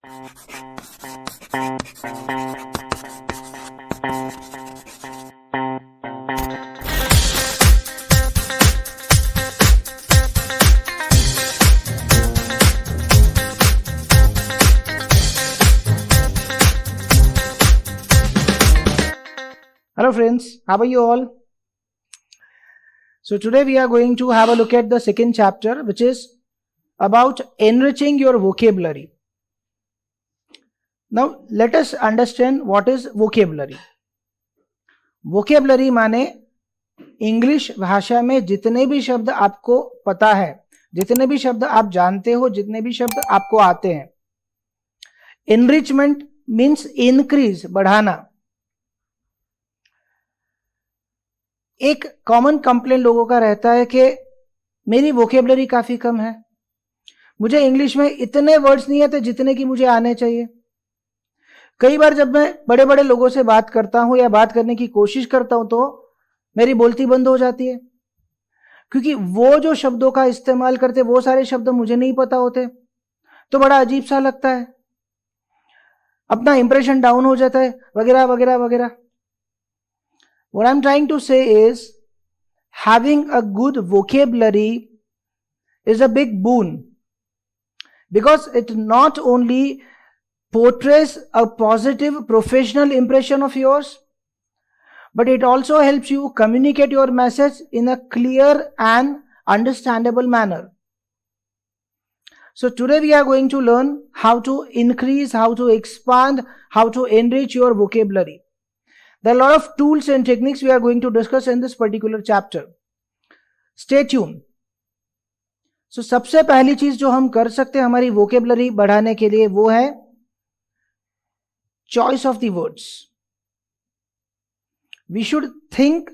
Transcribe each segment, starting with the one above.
Hello friends, how are you all? So today we are going to have a look at the second chapter, which is about enriching your vocabulary. Now let us understand what is vocabulary. Vocabulary माने English भाषा में जितने भी शब्द आपको पता है, जितने भी शब्द आप जानते हो, जितने भी शब्द आपको आते हैं. Enrichment means increase, बढ़ाना. एक कॉमन कंप्लेंट लोगों का रहता है कि मेरी वोकेबलरी काफी कम है, मुझे इंग्लिश में इतने वर्ड्स नहीं आते जितने कि मुझे आने चाहिए. कई बार जब मैं बड़े बड़े लोगों से बात करता हूं या बात करने की कोशिश करता हूं तो मेरी बोलती बंद हो जाती है, क्योंकि वो जो शब्दों का इस्तेमाल करते वो सारे शब्द मुझे नहीं पता होते, तो बड़ा अजीब सा लगता है, अपना इंप्रेशन डाउन हो जाता है, वगैरह वगैरह वगैरह. What I'm trying to say is, having a good vocabulary is a big boon, because it not only portrays a positive professional impression of yours, but it also helps you communicate your message in a clear and understandable manner. So today we are going to learn how to increase, how to expand, how to enrich your vocabulary. There are a lot of tools and techniques we are going to discuss in this particular chapter. Stay tuned. So सबसे पहली चीज जो हम कर सकते हैं हमारी vocabulary बढ़ाने के लिए वो है choice of the words. We should think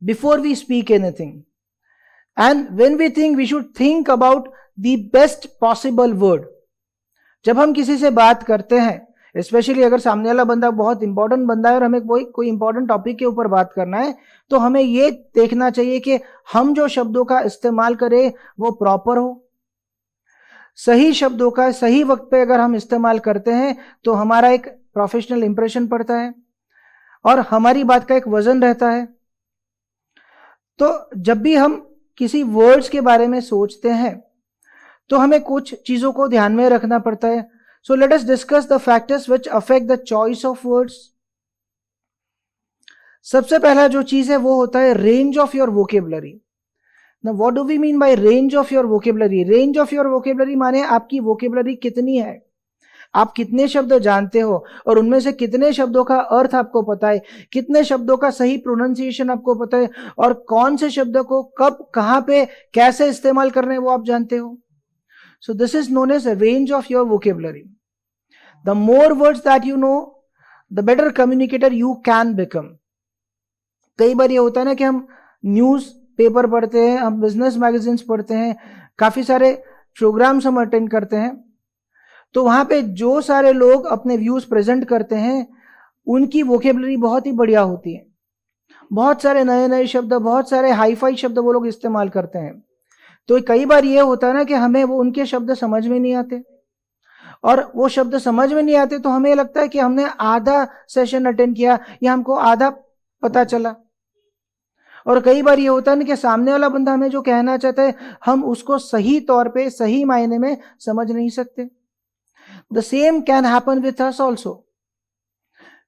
before we speak anything. And when we think, we should think about the best possible word. जब हम किसी से बात करते हैं, स्पेशली अगर सामने वाला बंदा बहुत इंपॉर्टेंट बंदा है और हमें कोई इंपॉर्टेंट टॉपिक के ऊपर बात करना है, तो हमें ये देखना चाहिए कि हम जो शब्दों का इस्तेमाल करें वो प्रॉपर हो. सही शब्दों का सही वक्त पे अगर हम इस्तेमाल करते हैं तो हमारा एक प्रोफेशनल इंप्रेशन पड़ता है और हमारी बात का एक वजन रहता है. तो जब भी हम किसी वर्ड्स के बारे में सोचते हैं तो हमें कुछ चीजों को ध्यान में रखना पड़ता है. So let us discuss the factors which affect the choice of words. सबसे पहला जो चीज है वो होता है range of your vocabulary. Now what do we mean by range of your vocabulary? Range of your vocabulary माने आपकी vocabulary कितनी है, आप कितने शब्द जानते हो और उनमें से कितने शब्दों का अर्थ आपको पता है, कितने शब्दों का सही प्रोनाउंसिएशन आपको पता है और कौन से शब्द को कब कहां पे कैसे इस्तेमाल करने वो आप जानते हो. So this is known as a range of your vocabulary. The more words that you know, the better communicator you can become. कई बार ये होता है ना कि हम न्यूज पेपर पढ़ते हैं, हम बिजनेस मैगजीन्स पढ़ते हैं, काफी सारे प्रोग्राम्स हम अटेंड करते हैं, तो वहां पे जो सारे लोग अपने व्यूज प्रेजेंट करते हैं उनकी वोकेबलरी बहुत ही बढ़िया होती है. बहुत सारे नए नए शब्द, बहुत सारे हाईफाई शब्द वो लोग इस्तेमाल करते हैं. तो कई बार ये होता है ना कि हमें वो उनके शब्द समझ में नहीं आते, और वो शब्द समझ में नहीं आते तो हमें लगता है कि हमने आधा सेशन अटेंड किया या हमको आधा पता चला. और कई बार ये होता है ना कि सामने वाला बंदा हमें जो कहना चाहता है हम उसको सही तौर पे सही मायने में समझ नहीं सकते. The same can happen with us also.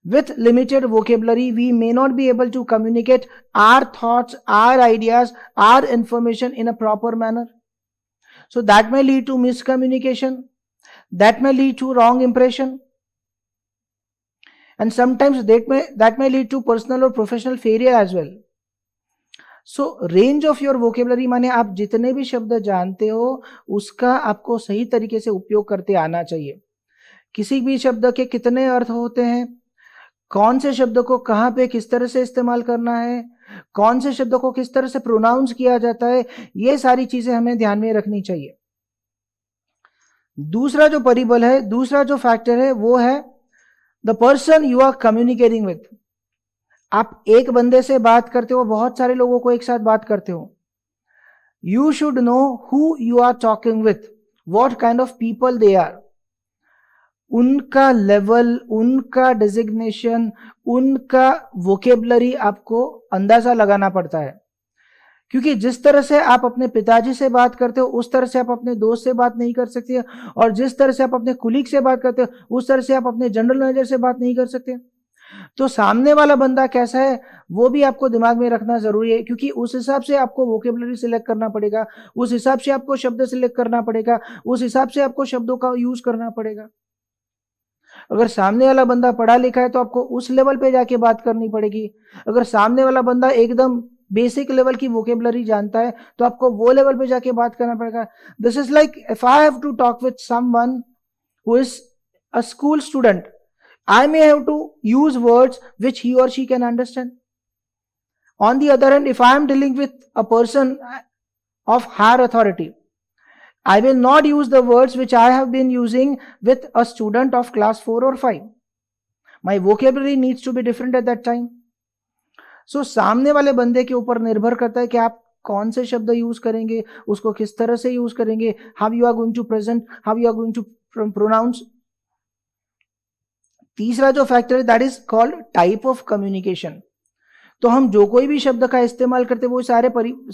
With limited vocabulary, we may not be able to communicate our thoughts, our ideas, our information in a proper manner. So that may lead to miscommunication. That may lead to wrong impression. And sometimes that may lead to personal or professional failure as well. So range of your vocabulary माने आप जितने भी शब्द जानते हो उसका आपको सही तरीके से उपयोग करते आना चाहिए. किसी भी शब्द के कितने अर्थ होते हैं, कौन से शब्द को कहां पे किस तरह से इस्तेमाल करना है, कौन से शब्द को किस तरह से प्रोनाउंस किया जाता है, ये सारी चीजें हमें ध्यान में रखनी चाहिए. दूसरा जो परिबल है, दूसरा जो फैक्टर है वो है the person you are communicating with. आप एक बंदे से बात करते हो, बहुत सारे लोगों को एक साथ बात करते हो. You should know who you are talking with, what kind of people they are. उनका लेवल, उनका डिजिग्नेशन, उनका वोकेबलरी आपको अंदाजा लगाना पड़ता है। क्योंकि जिस तरह से आप अपने पिताजी से बात करते हो उस तरह से आप अपने दोस्त से बात नहीं कर सकते, और जिस तरह से आप अपने कुलीग से बात करते हो उस तरह से आप अपने जनरल मैनेजर से बात नहीं कर सकते। तो सामने वाला बंदा कैसा है वो भी आपको दिमाग में रखना जरूरी है, क्योंकि उस हिसाब से आपको वोकेबलरी सिलेक्ट करना पड़ेगा, उस हिसाब से आपको शब्द सिलेक्ट करना पड़ेगा, उस हिसाब से आपको शब्दों का यूज करना पड़ेगा। अगर सामने वाला बंदा पढ़ा लिखा है तो आपको उस लेवल पे जाके बात करनी पड़ेगी। अगर सामने वाला बंदा एकदम बेसिक लेवल की वोकेबलरी जानता है तो आपको वो लेवल पे जाके बात करना पड़ेगा। This is like if I have to talk with someone who is a school student, I may have to use words which he or she can understand. On the other hand, if I am dealing with a person of higher authority, I will not use the words which I have been using with a student of class 4 or 5. My vocabulary needs to be different at that time. So, सामने वाले बंदे के ऊपर निर्भर करता है कि आप कौन से शब्द यूज करेंगे, उसको किस तरह से यूज करेंगे, how you are going to present, how you are going to pronounce. तीसरा जो फैक्टर है that is called type of communication. तो हम जो कोई भी शब्द का इस्तेमाल करते हैं वो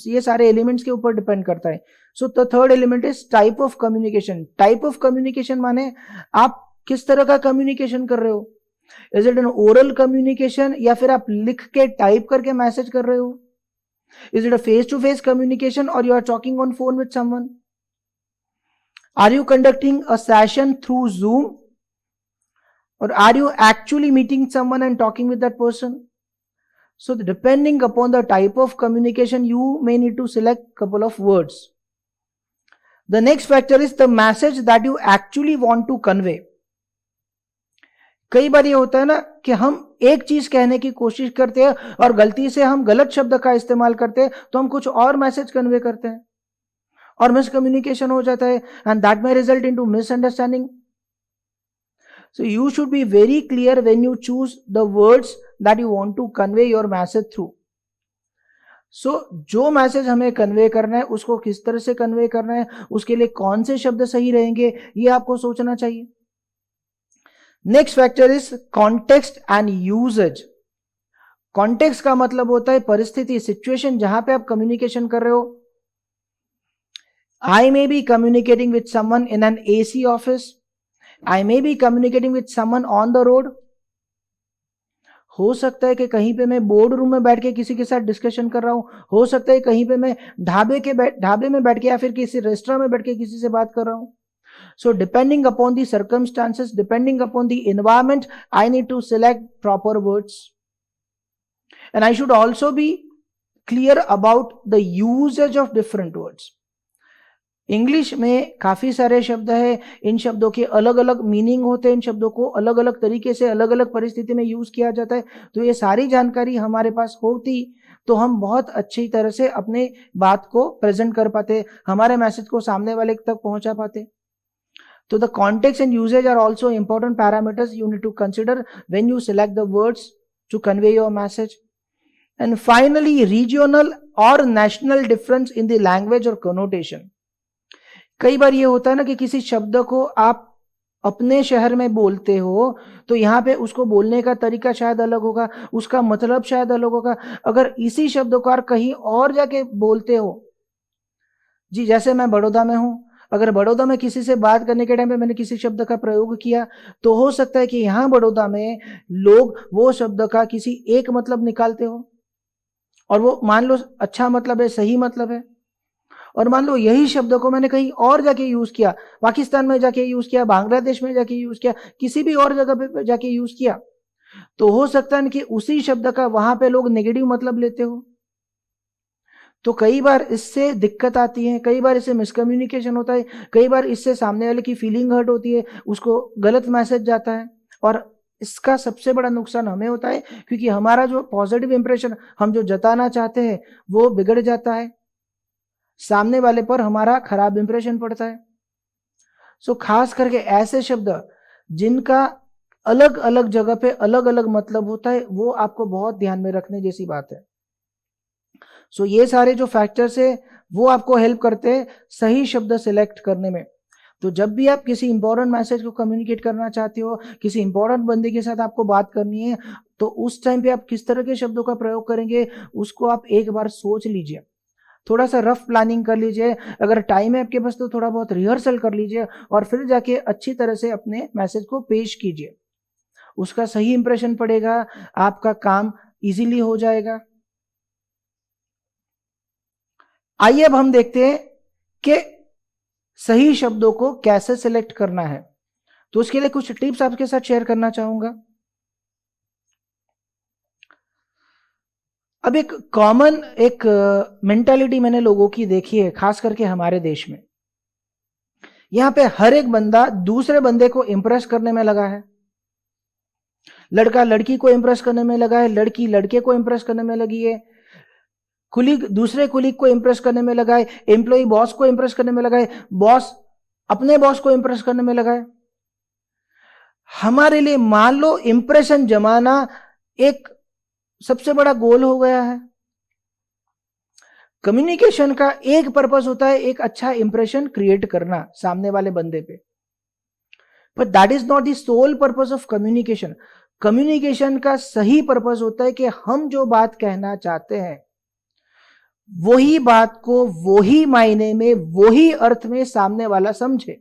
ये सारे एलिमेंट्स के ऊपर डिपेंड करता है। So the third element is type of communication. Type of communication माने आप किस तरह का कम्युनिकेशन कर रहे हो। Is it N oral communication या फिर आप लिख के टाइप करके मैसेज कर रहे हो। Is it a face to face communication और you are talking on phone with someone. Are you conducting a session through Zoom or are you actually meeting someone and talking with that person? So depending upon the type of communication, you may need to select couple of words. The next factor is the message that you actually want to convey. कई बार ये होता है ना कि हम एक चीज कहने की कोशिश करते हैं और गलती से हम गलत शब्द का इस्तेमाल करते हैं तो हम कुछ और मैसेज कन्वे करते हैं और मिसकम्युनिकेशन हो जाता है, and that may result into misunderstanding. So you should be very clear when you choose the words that you want to convey your message through. So जो मैसेज हमें कन्वे करना है उसको किस तरह से कन्वे करना है, उसके लिए कौन से शब्द सही रहेंगे, ये आपको सोचना चाहिए। Next factor is context and usage. Context का मतलब होता है परिस्थिति, सिचुएशन जहां पे आप कम्युनिकेशन कर रहे हो। I may be communicating with someone in an AC office, I may be communicating with someone on the road. हो सकता है कि कहीं पे मैं बोर्ड रूम में बैठ के किसी के साथ डिस्कशन कर रहा हूं, हो सकता है कहीं पे मैं ढाबे में बैठ के या फिर किसी रेस्टोरेंट में बैठ के किसी से बात कर रहा हूं। So depending upon the circumstances, depending upon the environment, I need to select proper words. And I should also be clear about the usage of different words. English में काफी सारे शब्द है, इन शब्दों के अलग अलग मीनिंग होते हैं, इन शब्दों को अलग अलग तरीके से अलग अलग परिस्थिति में यूज किया जाता है। तो ये सारी जानकारी हमारे पास होती तो हम बहुत अच्छी तरह से अपने बात को प्रेजेंट कर पाते, हमारे मैसेज को सामने वाले तक पहुंचा पाते। तो the context and usages are also important parameters you need to consider when you select the words to convey your message. And finally regional और national difference in the language और कनोटेशन। कई बार ये होता है ना कि किसी शब्द को आप अपने शहर में बोलते हो तो यहाँ पे उसको बोलने का तरीका शायद अलग होगा, उसका मतलब शायद अलग होगा। अगर इसी शब्द को आप कहीं और जाके बोलते हो, जी जैसे मैं बड़ौदा में हूं, अगर बड़ौदा में किसी से बात करने के टाइम पे मैंने किसी शब्द का प्रयोग किया तो हो सकता है कि यहाँ बड़ौदा में लोग वो शब्द का किसी एक मतलब निकालते हो और वो मान लो अच्छा मतलब है, सही मतलब है, और मान लो यही शब्द को मैंने कहीं और जाके यूज किया, पाकिस्तान में जाके यूज किया, बांग्लादेश में जाके यूज किया, किसी भी और जगह पे जाके यूज किया, तो हो सकता है कि उसी शब्द का वहां पे लोग नेगेटिव मतलब लेते हो। तो कई बार इससे दिक्कत आती है, कई बार इससे मिसकम्युनिकेशन होता है, कई बार इससे सामने वाले की फीलिंग हर्ट होती है, उसको गलत मैसेज जाता है और इसका सबसे बड़ा नुकसान हमें होता है क्योंकि हमारा जो पॉजिटिव इंप्रेशन हम जो जताना चाहते हैं वो बिगड़ जाता है, सामने वाले पर हमारा खराब इंप्रेशन पड़ता है। सो खास करके ऐसे शब्द जिनका अलग अलग जगह पे अलग अलग मतलब होता है वो आपको बहुत ध्यान में रखने जैसी बात है। सो ये सारे जो फैक्टर्स है वो आपको हेल्प करते हैं सही शब्द सिलेक्ट करने में। तो जब भी आप किसी इंपॉर्टेंट मैसेज को कम्युनिकेट करना चाहते हो, किसी इंपॉर्टेंट बंदे के साथ आपको बात करनी है, तो उस टाइम पे आप किस तरह के शब्दों का प्रयोग करेंगे उसको आप एक बार सोच लीजिए, थोड़ा सा रफ प्लानिंग कर लीजिए, अगर टाइम है आपके पास तो थोड़ा बहुत रिहर्सल कर लीजिए और फिर जाके अच्छी तरह से अपने मैसेज को पेश कीजिए। उसका सही इंप्रेशन पड़ेगा, आपका काम इजीली हो जाएगा। आइए अब हम देखते हैं कि सही शब्दों को कैसे सिलेक्ट करना है। तो उसके लिए कुछ टिप्स आपके साथ शेयर करना चाहूंगा। अब एक कॉमन एक मेंटालिटी मैंने लोगों की देखी है, खास करके हमारे देश में। यहां पे हर एक बंदा दूसरे बंदे को इंप्रेस करने में लगा है। लड़का लड़की को इंप्रेस करने में लगा है, लड़की लड़के को इंप्रेस करने में लगी है, कुलीग दूसरे कुलीग को इंप्रेस करने में लगा है, एम्प्लॉय बॉस को इंप्रेस करने में लगा है, बॉस अपने बॉस को इंप्रेस करने में लगा है। हमारे लिए मान लो इंप्रेशन जमाना एक सबसे बड़ा गोल हो गया है। कम्युनिकेशन का एक पर्पस होता है एक अच्छा इंप्रेशन क्रिएट करना सामने वाले बंदे पे, but that is not the sole purpose of communication. Communication का सही पर्पस होता है कि हम जो बात कहना चाहते हैं वही बात को वही मायने में वही अर्थ में सामने वाला समझे।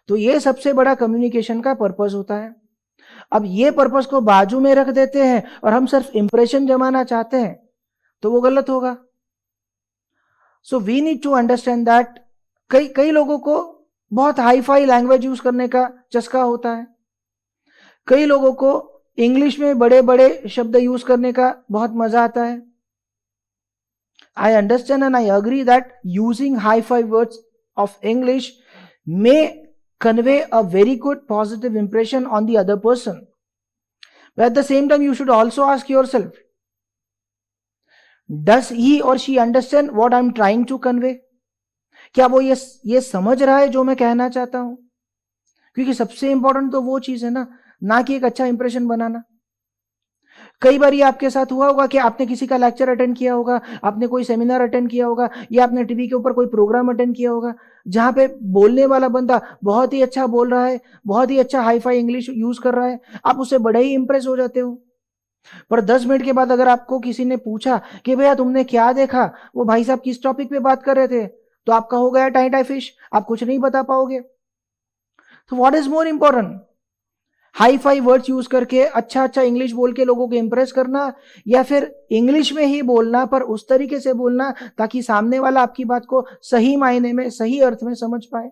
तो ये सबसे बड़ा कम्युनिकेशन का पर्पस होता है। अब ये पर्पस को बाजू में रख देते हैं और हम सिर्फ इंप्रेशन जमाना चाहते हैं तो वो गलत होगा। So we need to understand that कई लोगों को बहुत हाई फाई लैंग्वेज यूज करने का चस्का होता है, कई लोगों को इंग्लिश में बड़े बड़े शब्द यूज करने का बहुत मजा आता है। I understand and I agree that using high-fi words of English may convey a very good positive impression on the other person. But at the same time, you should also ask yourself, does he or she understand what I'm trying to convey? क्या वो ये समझ रहा है जो मैं कहना चाहता हूं? क्योंकि सबसे इंपॉर्टेंट तो वो चीज है ना कि एक अच्छा इंप्रेशन बनाना। कई बार ये आपके साथ हुआ होगा कि आपने किसी का लेक्चर अटेंड किया होगा, आपने कोई सेमिनार अटेंड किया होगा या आपने टीवी के ऊपर कोई प्रोग्राम अटेंड किया होगा जहां पे बोलने वाला बंदा बहुत ही अच्छा बोल रहा है, बहुत ही अच्छा हाई फाई इंग्लिश यूज कर रहा है, आप उससे बड़े ही इंप्रेस हो जाते हो। पर 10 मिनट के बाद अगर आपको किसी ने पूछा कि भैया तुमने क्या देखा, वो भाई साहब किस टॉपिक पे बात कर रहे थे, तो आपका हो गया टाई टाई फिश, आप कुछ नहीं बता पाओगे। तो what is more important, hi fi words use करके अच्छा इंग्लिश बोल के लोगों को इंप्रेस करना, या फिर इंग्लिश में ही बोलना पर उस तरीके से बोलना ताकि सामने वाला आपकी बात को सही मायने में सही अर्थ में समझ पाए।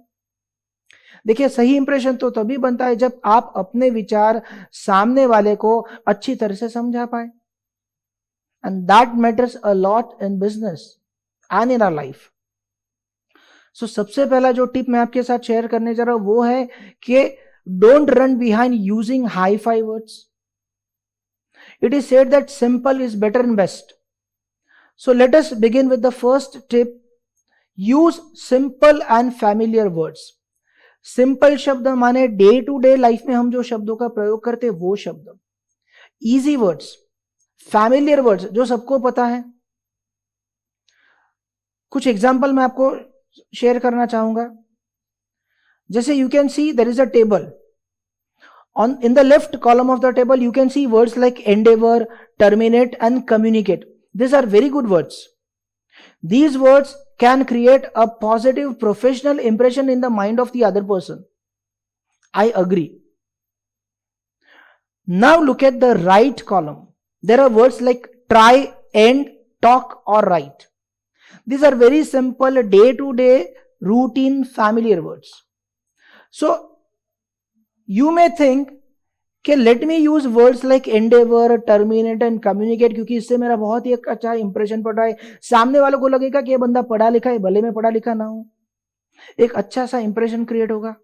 देखिए, सही इंप्रेशन तो तभी बनता है जब आप अपने विचार सामने वाले को अच्छी तरह से समझा पाए, and that matters a lot in business and in our life. So सबसे पहला जो टिप मैं आपके साथ शेयर करने जा रहा हूं वो है कि don't run behind using high-fi words. It is said that simple is better and best. So let us begin with the first tip. Use simple and familiar words. Simple शब्द माने डे टू डे लाइफ में हम जो शब्दों का प्रयोग करते हैं वो शब्द। Easy words, familiar words जो सबको पता है। कुछ एग्जाम्पल मैं आपको शेयर करना चाहूंगा। जैसे you can see there is a table. In the left column of the table, you can see words like endeavor, terminate, and communicate. These are very good words. These words can create a positive professional impression in the mind of the other person. I agree. Now look at the right column. There are words like try, end, talk, or write. These are very simple, day-to-day, routine, familiar words. So you may think कि let me use words like endeavor, terminate and communicate क्योंकि इससे मेरा बहुत ही अच्छा impression पड़ रहा है, सामने वालों को लगेगा कि ये बंदा पढ़ा लिखा है, भले में पढ़ा लिखा ना हो, एक अच्छा सा इंप्रेशन क्रिएट होगा।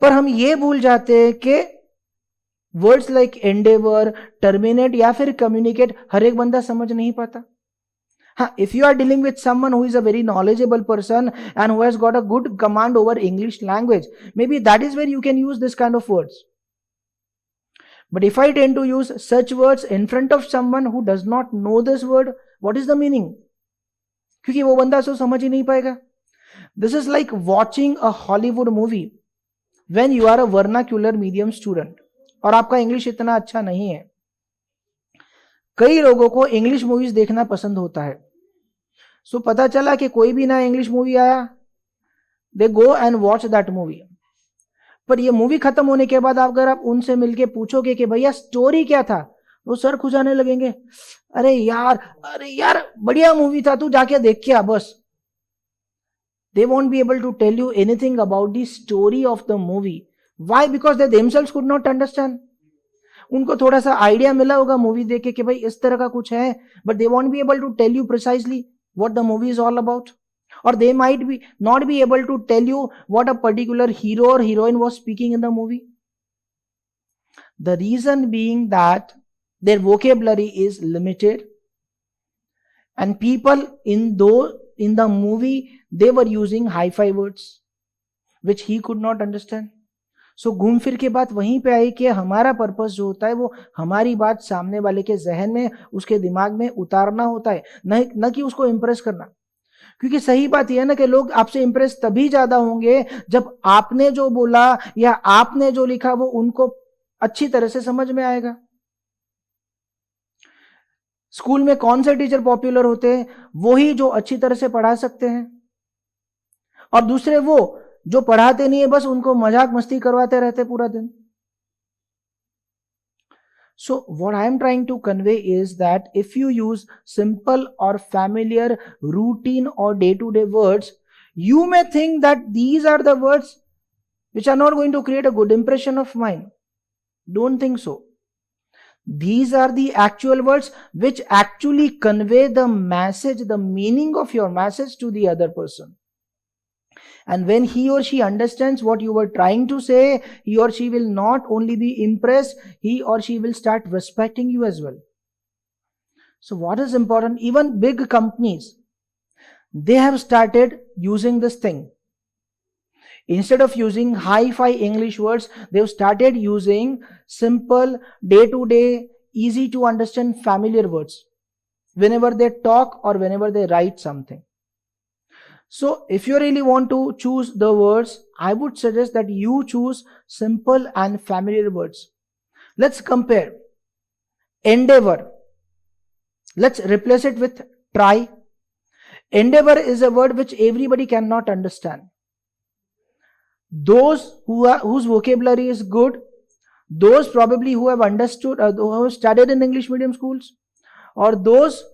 पर हम ये भूल जाते हैं कि वर्ड्स लाइक एंडेवर, टर्मिनेट या फिर कम्युनिकेट हर एक बंदा समझ नहीं पाता। हाँ, if you are dealing with someone who is a very knowledgeable person and who has got a good command over English language, maybe that is where you can use this kind of words. But if I tend to use such words in front of someone who does not know this word, what is the meaning? क्योंकि वो बंदा सो समझ ही नहीं पाएगा। This is like watching a Hollywood movie when you are a vernacular medium student और आपका English इतना अच्छा नहीं है. कई लोगों को इंग्लिश मूवीज देखना पसंद होता है. सो पता चला कि कोई भी नया इंग्लिश मूवी आया, they go and watch that movie. पर ये मूवी खत्म होने के बाद अगर आप उनसे मिलके पूछोगे कि भैया स्टोरी क्या था, वो सर खुजाने लगेंगे, अरे यार बढ़िया मूवी था, तू जाके देख के आ बस. They won't be able to tell you anything about the story of the movie. Why? Because they themselves could not understand. उनको थोड़ा सा आइडिया मिला होगा मूवी देख के कि भाई इस तरह का कुछ है, but they won't be able to tell you precisely what the movie is all about. Or they might be not be able to tell you what a particular hero or heroine was speaking in the movie. The reason being that their vocabulary is limited, and people in the movie, they were using hi-fi words which he could not understand. So घूम फिर के बात वहीं पे आई कि हमारा purpose जो होता है वो हमारी बात सामने वाले के जहन में, उसके दिमाग में उतारना होता है, न कि उसको इंप्रेस करना. क्योंकि सही बात यह है ना कि लोग आपसे इंप्रेस तभी ज्यादा होंगे जब आपने जो बोला या आपने जो लिखा वो उनको अच्छी तरह से समझ में आएगा. स्कूल में कौन से टीचर पॉपुलर होते हैं? वही जो अच्छी तरह से पढ़ा सकते हैं, और दूसरे वो जो पढ़ाते नहीं है, बस उनको मजाक मस्ती करवाते रहते पूरा दिन. So what I am trying to convey is that if you use simple or familiar routine or day-to-day words, you may think that these are the words which are not going to create a good impression of mine. Don't think so. These are the actual words which actually convey the message, the meaning of your message to the other person. And when he or she understands what you were trying to say, he or she will not only be impressed, he or she will start respecting you as well. So what is important? Even big companies, they have started using this thing. Instead of using hi-fi English words, they've started using simple, day-to-day, easy to understand familiar words whenever they talk or whenever they write something. So if you really want to choose the words, I would suggest that you choose simple and familiar words. Let's compare. Endeavor. Let's replace it with try. Endeavor is a word which everybody cannot understand. Those whose vocabulary is good, those probably who have understood, who have studied in English medium schools, or those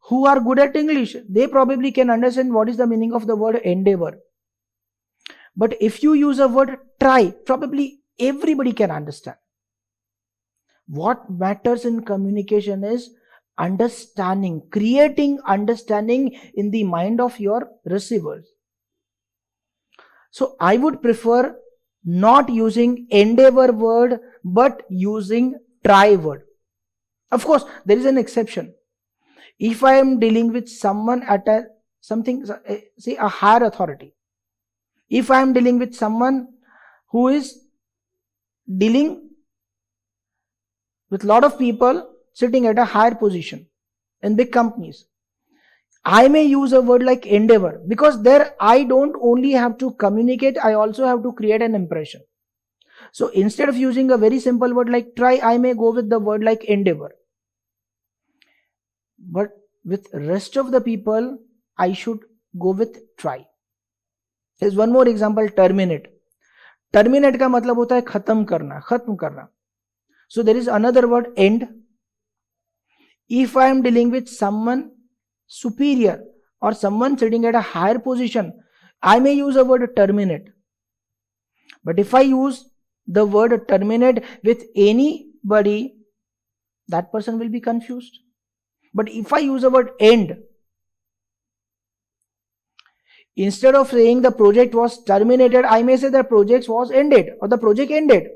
who are good at English, they probably can understand what is the meaning of the word endeavor. But if you use a word try, probably everybody can understand. What matters in communication is understanding, creating understanding in the mind of your receivers. So I would prefer not using endeavor word, but using try word. Of course, there is an exception. If I am dealing with someone at say a higher authority, if I am dealing with someone who is dealing with a lot of people sitting at a higher position in big companies, I may use a word like endeavor, because there I don't only have to communicate, I also have to create an impression. So instead of using a very simple word like try, I may go with the word like endeavor. But with rest of the people, I should go with try. There's one more example, terminate. Terminate का मतलब होता है खत्म करना, खत्म करना. So there is another word, end. If I am dealing with someone superior or someone sitting at a higher position, I may use a word terminate. But if I use the word terminate with anybody, that person will be confused. But if I use the word end, instead of saying the project was terminated, I may say the project was ended or the project ended.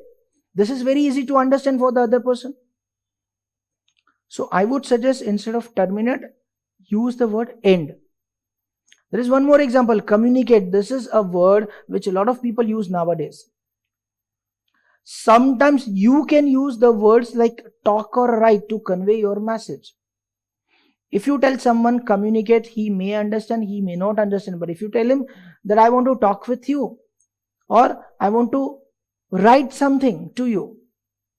This is very easy to understand for the other person. So I would suggest instead of terminate, use the word end. There is one more example, communicate. This is a word which a lot of people use nowadays. Sometimes you can use the words like talk or write to convey your message. If you tell someone communicate, he may understand, he may not understand. But if you tell him that I want to talk with you, or I want to write something to you,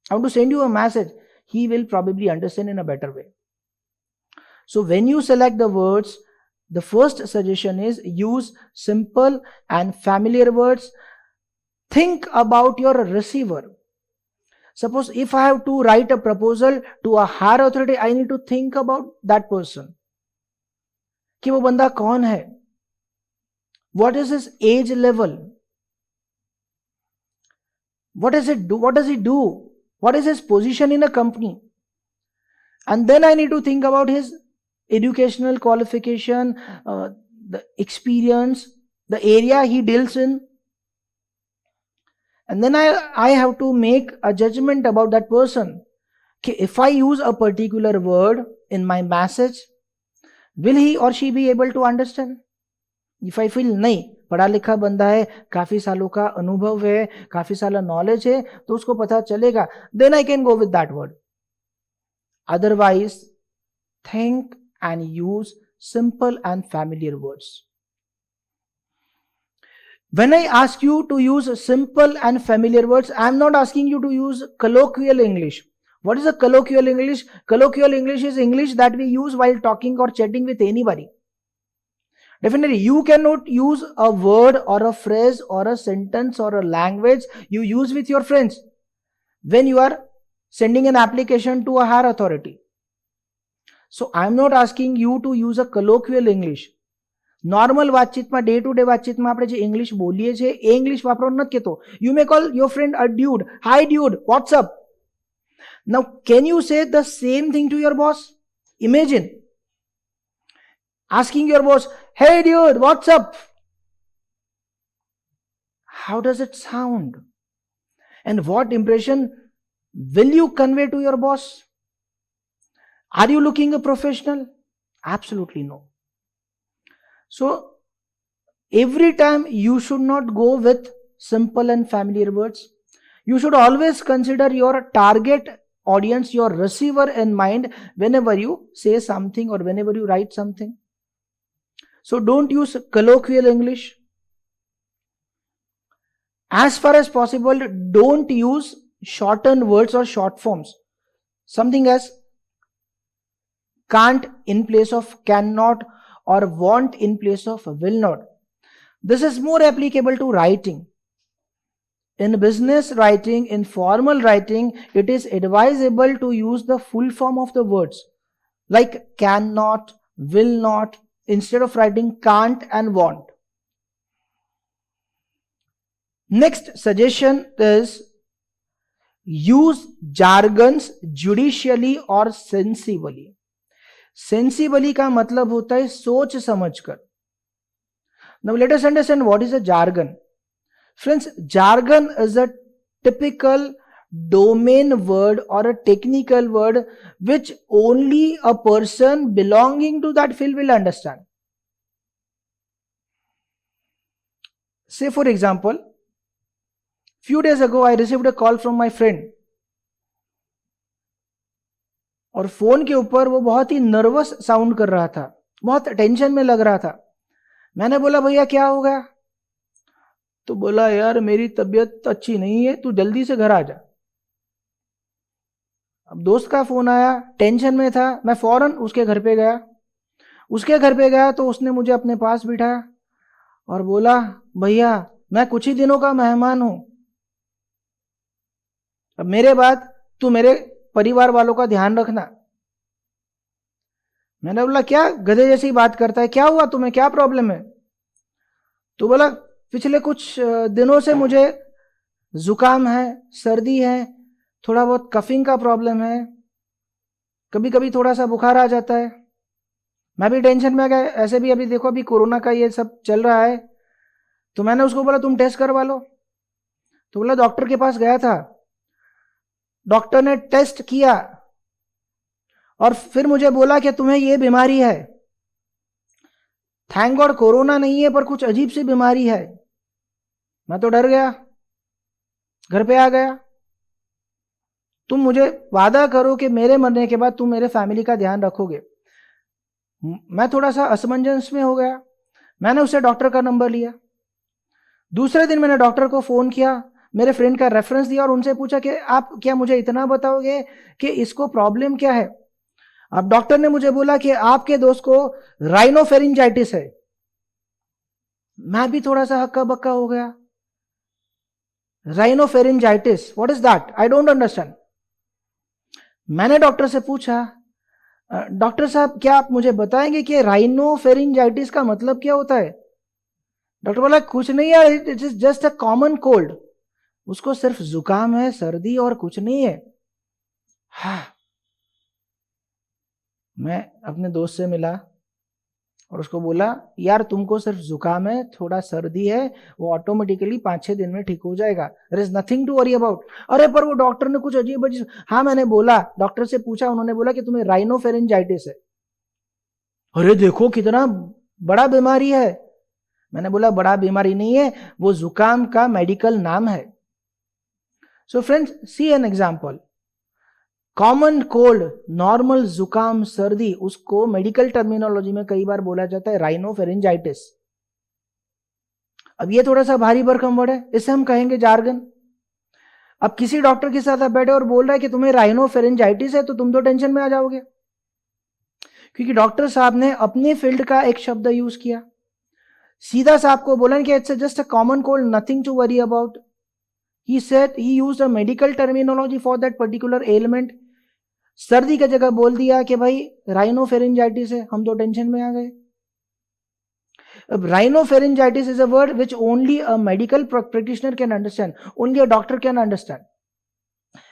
I want to send you a message, he will probably understand in a better way. So when you select the words, the first suggestion is use simple and familiar words. Think about your receiver. Suppose if I have to write a proposal to a higher authority, I need to think about that person. कि वो बंदा कौन है? What is his age level? What does it do? What does he do? What is his position in a company? And then I need to think about his educational qualification, the experience, the area he deals in. And then I have to make a judgment about that person. Okay, if I use a particular word in my message, will he or she be able to understand? If I feel नहीं, पढ़ा लिखा बंदा है, काफी सालों का अनुभव है, काफी साला नॉलेज है, तो उसको पता चलेगा, then I can go with that word. Otherwise, think and use simple and familiar words. When I ask you to use simple and familiar words, I am not asking you to use colloquial English. What is a colloquial English? Colloquial English is English that we use while talking or chatting with anybody. Definitely, you cannot use a word or a phrase or a sentence or a language you use with your friends when you are sending an application to a higher authority. So I am not asking you to use a colloquial English. Normal વાતચીતમાં day to day વાતચીતમાં આપણે જે English બોલીએ છીએ એ English વાપરવાનું નથી કહેતો. You may call your friend a dude, hi dude, what's up. Now can you say the same thing to your boss? Imagine asking your boss, hey dude, what's up? How does it sound? And what impression will you convey to your boss? Are you looking a professional? Absolutely no. So every time you should not go with simple and familiar words. You should always consider your target audience, your receiver in mind whenever you say something or whenever you write something. So don't use colloquial English. As far as possible, don't use shortened words or short forms. Something as can't in place of cannot or want in place of will not. This is more applicable to writing. In business writing, in formal writing, it is advisable to use the full form of the words like cannot, will not, instead of writing can't and want. Next suggestion is use jargons judicially or sensibly. Sensibly का मतलब होता है सोच समझकर. Now let us understand what is a jargon. Friends, jargon is a typical domain word or a technical word which only a person belonging to that field will understand. Say for example, few days ago I received a call from my friend. और phone के ऊपर वो बहुत ही nervous sound कर रहा था, बहुत tension में लग रहा था. मैंने बोला भैया क्या हो गया? तो बोला यार मेरी तबीयत अच्छी नहीं है, तू जल्दी से घर आ जा. अब दोस्त का फोन आया, टेंशन में था, मैं फौरन उसके घर पे गया. उसके घर पे गया तो उसने मुझे अपने पास बिठाया और बोला भैया मैं कुछ ही दिनों का मेहमान हूं, अब मेरे बाद तू मेरे परिवार वालों का ध्यान रखना. मैंने बोला क्या गधे जैसी बात करता है, क्या हुआ तुम्हें, क्या प्रॉब्लम है? तो बोला पिछले कुछ दिनों से मुझे जुकाम है, सर्दी है, थोड़ा बहुत कफिंग का प्रॉब्लम है, कभी कभी थोड़ा सा बुखार आ जाता है. मैं भी टेंशन में आ गया, ऐसे भी अभी देखो अभी कोरोना का ये सब चल रहा है. तो मैंने उसको बोला तुम टेस्ट करवा लो. तो बोला डॉक्टर के पास गया था, डॉक्टर ने टेस्ट किया और फिर मुझे बोला कि तुम्हें ये बीमारी है. थैंक गॉड कोरोना नहीं है पर कुछ अजीब सी बीमारी है. मैं तो डर गया, घर पे आ गया. तुम मुझे वादा करो कि मेरे मरने के बाद तुम मेरे फैमिली का ध्यान रखोगे. मैं थोड़ा सा असमंजस में हो गया. मैंने उससे डॉक्टर का नंबर लिया, दूसरे दिन मैंने डॉक्टर को फोन किया, मेरे फ्रेंड का रेफरेंस दिया और उनसे पूछा कि आप क्या मुझे इतना बताओगे कि इसको प्रॉब्लम क्या है। अब डॉक्टर ने मुझे बोला कि आपके दोस्त को राइनोफेरिंजाइटिस है। मैं भी थोड़ा सा हक्का बक्का हो गया। Rhinopharyngitis, what is that? I don't understand. मैंने डॉक्टर से पूछा, डॉक्टर साहब क्या आप मुझे बताएंगे कि राइनोफेरिंजाइटिस का मतलब क्या होता है? डॉक्टर बोला कुछ नहीं है, it is just a common cold, उसको सिर्फ जुकाम है, सर्दी और कुछ नहीं है। हाँ, मैं अपने दोस्त से मिला और उसको बोला यार तुमको सिर्फ जुकाम है, थोड़ा सर्दी है, वो ऑटोमेटिकली 5-6 दिन में ठीक हो जाएगा, there is nothing to worry about. अरे पर वो डॉक्टर ने कुछ अजीब अजीब, हाँ मैंने बोला, डॉक्टर से पूछा, उन्होंने बोला कि तुम्हें राइनोफेरिंजाइटिस है। अरे देखो कितना बड़ा बीमारी है। मैंने बोला बड़ा बीमारी नहीं है, वो जुकाम का मेडिकल नाम है। So friends, see an example, common cold, normal जुकाम सर्दी, उसको मेडिकल टर्मिनोलॉजी में कई बार बोला जाता है राइनोफेरिंजाइटिस। अब ये थोड़ा सा भारी भरकम वर्ड है, इसे हम कहेंगे जार्गन। अब किसी डॉक्टर के साथ आप बैठे और बोल रहा है कि तुम्हें राइनोफेरिंजाइटिस है, तो तुम तो टेंशन में आ जाओगे, क्योंकि डॉक्टर साहब ने अपने फील्ड का एक शब्द यूज किया, सीधा सा आपको बोला कि it's just a common cold, nothing to worry about. He said he used a medical terminology for that particular ailment. सर्दी की जगह बोल दिया कि भाई राइनोफेरिंजाइटिस है, हम तो टेंशन में आ गए। अब rhinopharyngitis is a word which only a medical practitioner can understand, only a doctor can understand,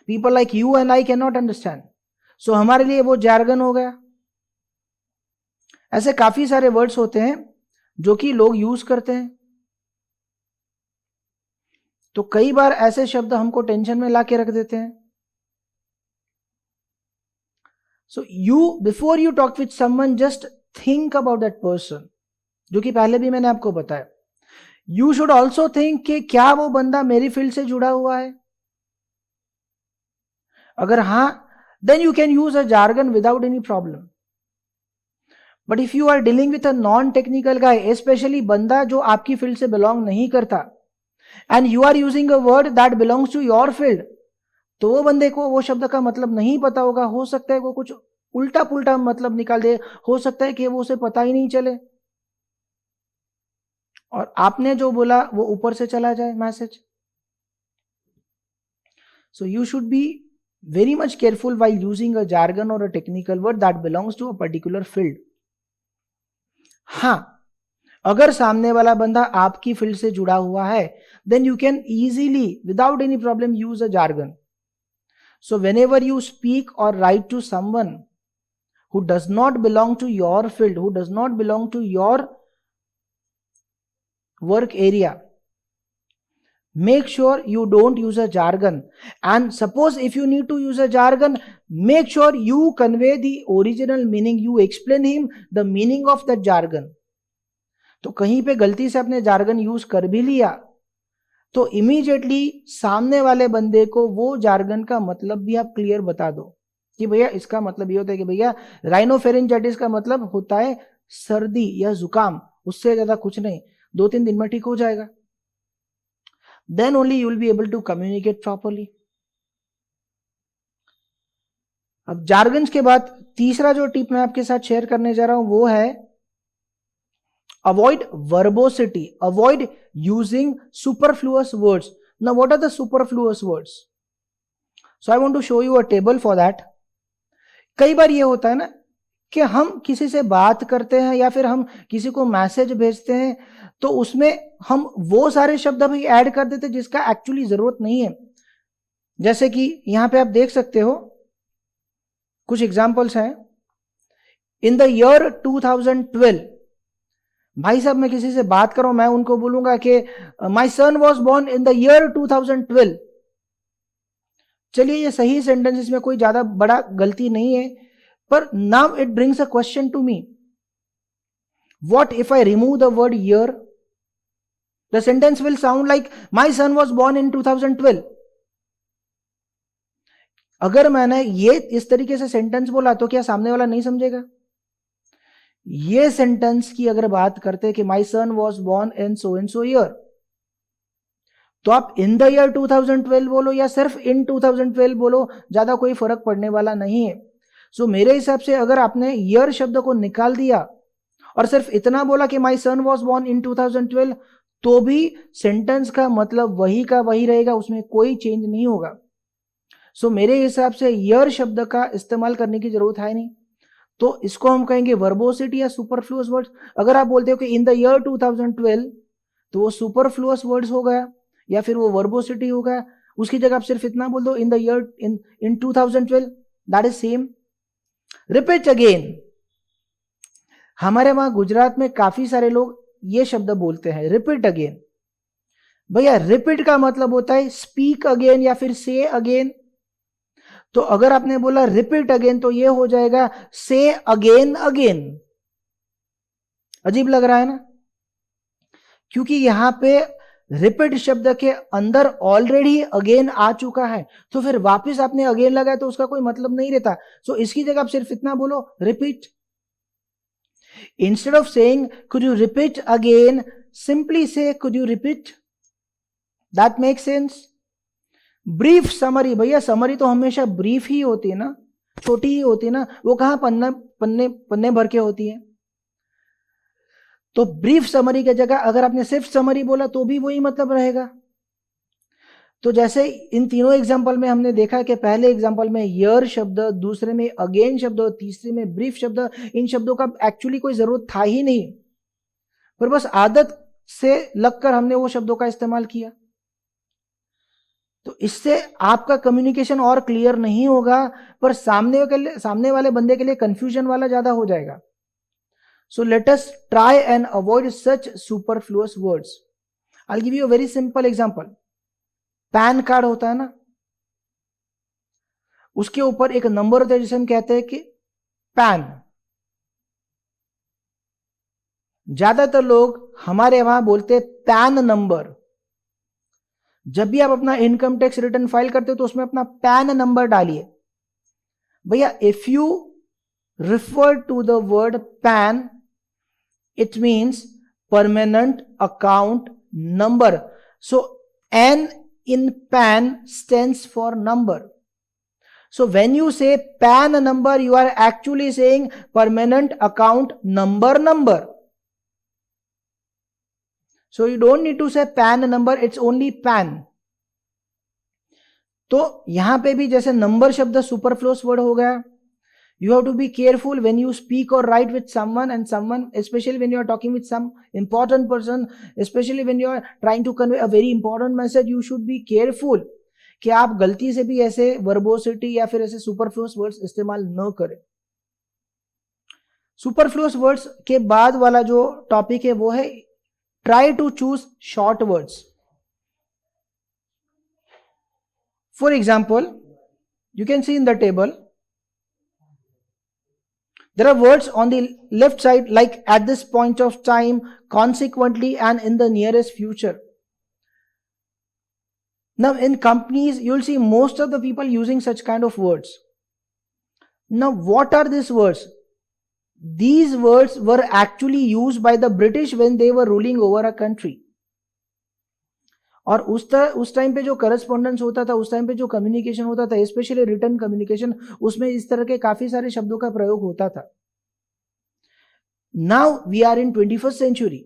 people like you and I can not understand. So हमारे लिए वो जार्गन हो गया। ऐसे काफी सारे वर्ड्स होते हैं जो कि लोग यूज करते हैं, तो कई बार ऐसे शब्द हमको टेंशन में ला के रख देते हैं। So you, before you talk with someone, just think about that person, जो कि पहले भी मैंने आपको बताया। यू शुड ऑल्सो थिंक कि क्या वो बंदा मेरी फील्ड से जुड़ा हुआ है। अगर हाँ, then you can use a jargon without any problem. But if you are dealing with a non technical guy, specially बंदा जो आपकी फील्ड से बिलोंग नहीं करता, and you are using a word that belongs to your field, तो वो बंदे को वो शब्द का मतलब नहीं पता होगा, हो सकता है वो कुछ उल्टा पुल्टा मतलब निकाल दे, हो सकता है कि वो उसे पता ही नहीं चले, और आपने जो बोला वो ऊपर से चला जाए message. So you should be very much careful while using a jargon or a technical word that belongs to a particular field. हाँ, अगर सामने वाला बंदा आपकी फील्ड से जुड़ा हुआ है, then you can easily without any problem use a jargon. So whenever you speak or write to someone who does not belong to your field, who does not belong to your work area, make sure you don't use a jargon. And suppose if you need to use a jargon, make sure you convey the original meaning, you explain him the meaning of that jargon. तो कहीं पे गलती से आपने jargon use कर भी लिया, तो इमीडिएटली सामने वाले बंदे को वो जार्गन का मतलब भी आप क्लियर बता दो कि भैया इसका मतलब ये होता है कि भैया राइनोफेरिंजाइटिस का मतलब होता है सर्दी या जुकाम, उससे ज्यादा कुछ नहीं, 2-3 दिन में ठीक हो जाएगा। Then only you will be able to communicate properly. अब जार्गन्स के बाद तीसरा जो टिप मैं आपके साथ शेयर करने जा रहा हूं वो है avoid verbosity, avoid using superfluous words. Now what are the superfluous words? So I want to show you a table for that. कई बार ये होता है ना कि हम किसी से बात करते हैं या फिर हम किसी को मैसेज भेजते हैं, तो उसमें हम वो सारे शब्द अभी ऐड कर देते जिसका एक्चुअली जरूरत नहीं है। जैसे कि यहां पे आप देख सकते हो कुछ एग्जांपल्स हैं। इन द ईयर 2012, भाई साहब मैं किसी से बात कर रहा हूं, मैं उनको बोलूंगा कि my son was born in the year 2012। चलिए ये सही सेंटेंस, इसमें कोई ज्यादा बड़ा गलती नहीं है, पर now it brings a question to me, what if I remove the word year? The sentence will sound like my son was born in 2012। अगर मैंने ये इस तरीके से सेंटेंस बोला तो क्या सामने वाला नहीं समझेगा? ये सेंटेंस की अगर बात करते कि my son was born in so and so year, तो आप इन द ईयर 2012 बोलो या सिर्फ इन 2012 बोलो, ज्यादा कोई फर्क पड़ने वाला नहीं है। सो मेरे हिसाब से अगर आपने ईयर शब्द को निकाल दिया और सिर्फ इतना बोला कि माई सन वॉज बॉर्न इन 2012, तो भी सेंटेंस का मतलब वही का वही रहेगा, उसमें कोई चेंज नहीं होगा। सो मेरे हिसाब से ईयर शब्द का इस्तेमाल करने की जरूरत है नहीं, तो इसको हम कहेंगे वर्बोसिटी या सुपरफ्लुअस वर्ड्स। अगर आप बोलते हो कि इन द ईयर 2012, तो वो सुपरफ्लुअस वर्ड्स हो गया या फिर वो वर्बोसिटी हो गया। उसकी जगह आप सिर्फ इतना बोल दो इन the year in 2012, that is same. Repeat again, हमारे वहां गुजरात में काफी सारे लोग ये शब्द बोलते हैं, रिपीट अगेन। भैया रिपीट का मतलब होता है स्पीक अगेन या फिर से अगेन। तो अगर आपने बोला रिपीट अगेन तो ये हो जाएगा से अगेन अगेन। अजीब लग रहा है ना, क्योंकि यहां पे रिपीट शब्द के अंदर ऑलरेडी अगेन आ चुका है, तो फिर वापस आपने अगेन लगाया तो उसका कोई मतलब नहीं रहता। सो इसकी जगह आप सिर्फ इतना बोलो repeat. Instead of saying could you repeat again, simply say could you repeat. That make sense. Brief summary, भैया समरी तो हमेशा ब्रीफ ही होती है ना, छोटी ही होती है ना, वो कहां पन्ने पन्ने पन्ने भर के होती है। तो ब्रीफ समरी की जगह अगर आपने सिर्फ समरी बोला तो भी वही मतलब रहेगा। तो जैसे इन तीनों एग्जांपल में हमने देखा कि पहले एग्जांपल में ईयर शब्द, दूसरे में अगेन शब्द और तीसरे में ब्रीफ शब्द, इन शब्दों का एक्चुअली कोई जरूरत था ही नहीं, पर बस आदत से लगकर हमने वो शब्दों का इस्तेमाल किया। तो इससे आपका कम्युनिकेशन और क्लियर नहीं होगा, पर सामने वाले बंदे के लिए कंफ्यूजन वाला ज्यादा हो जाएगा। So let us try and avoid such superfluous words. I'll give you a very simple example. Pan card होता है ना, उसके ऊपर एक नंबर होता है जिसे हम कहते हैं कि पैन। ज्यादातर लोग हमारे वहां बोलते हैं पैन नंबर। जब भी आप अपना इनकम टैक्स रिटर्न फाइल करते हो तो उसमें अपना पैन नंबर डालिए। भैया if you refer to the word PAN, it means permanent account number. So N in PAN stands for number. So when you say PAN number, you are actually saying permanent account number. So you don't need to say PAN number, it's only PAN. तो यहां पे भी जैसे number शब्द superfluous word हो गया, you have to be careful when you speak or write with someone, and someone, especially when you are talking with some important person, especially when you are trying to convey a very important message, you should be careful कि आप गलती से भी ऐसे वर्बोसिटी या फिर ऐसे superfluous words इस्तेमाल न करें। सुपरफ्लुअस वर्ड्स के बाद वाला जो टॉपिक है वो है try to choose short words. For example, you can see in the table, there are words on the left side like at this point of time, consequently, and in the nearest future. Now in companies you'll see most of the people using such kind of words. Now what are these words? These words were actually used by the British when they were ruling over a country. और उस time पे जो correspondence होता था, उस time पे जो communication होता था, स्पेशली रिटर्न कम्युनिकेशन, उसमें इस तरह के काफी सारे शब्दों का प्रयोग होता था। Now we are in 21st century,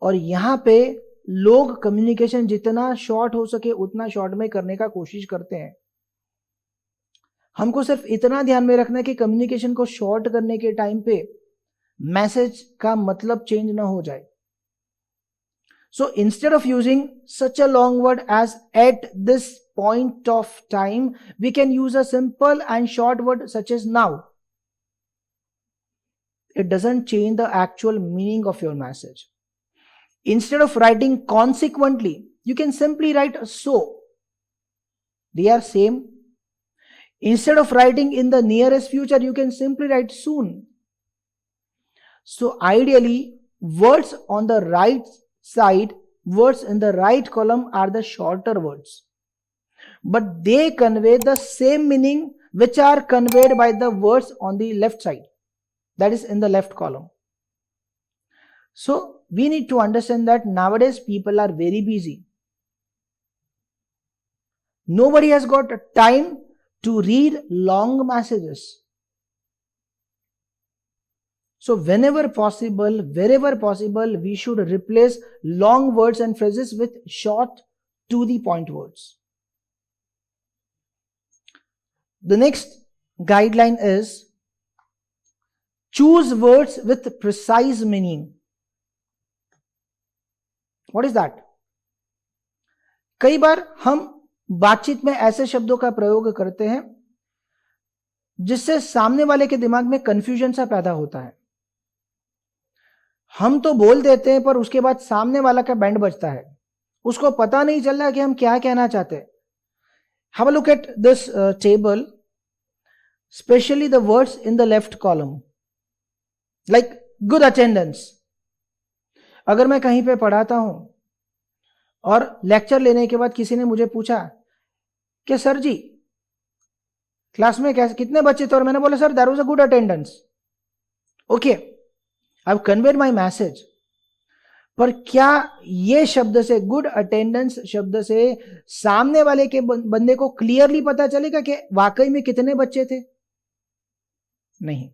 और यहां पे लोग कम्युनिकेशन जितना शॉर्ट हो सके उतना शॉर्ट में करने का कोशिश करते हैं। हमको सिर्फ इतना ध्यान में रखना है कि कम्युनिकेशन को शॉर्ट करने के टाइम पे मैसेज का मतलब चेंज ना हो जाए। So instead of using such a long word as at this point of time, we can use a simple and short word such as now. It doesn't change the actual meaning of your message. Instead of writing consequently, you can simply write so. They are same. Instead of writing in the nearest future, you can simply write soon. So ideally, words on the right side, words in the right column are the shorter words, but they convey the same meaning which are conveyed by the words on the left side, that is in the left column. So we need to understand that nowadays people are very busy. Nobody has got time to read long messages. So whenever possible, wherever possible, we should replace long words and phrases with short, to the point words. The next guideline is choose words with precise meaning. What is that? कई बार हम बातचीत में ऐसे शब्दों का प्रयोग करते हैं जिससे सामने वाले के दिमाग में कंफ्यूजन सा पैदा होता है. हम तो बोल देते हैं पर उसके बाद सामने वाला का बैंड बजता है, उसको पता नहीं चल रहा कि हम क्या कहना चाहते हैं. Have a look at this table, especially the words in the left column, like good attendance. अगर मैं कहीं पे पढ़ाता हूं और लेक्चर लेने के बाद किसी ने मुझे पूछा कि सर जी क्लास में कैसे कितने बच्चे थे, और मैंने बोला sir there was a good attendance. Okay, I have conveyed my message. पर क्या ये शब्द से, गुड अटेंडेंस शब्द से, सामने वाले के बंदे को क्लियरली पता चलेगा कि वाकई में कितने बच्चे थे? नहीं,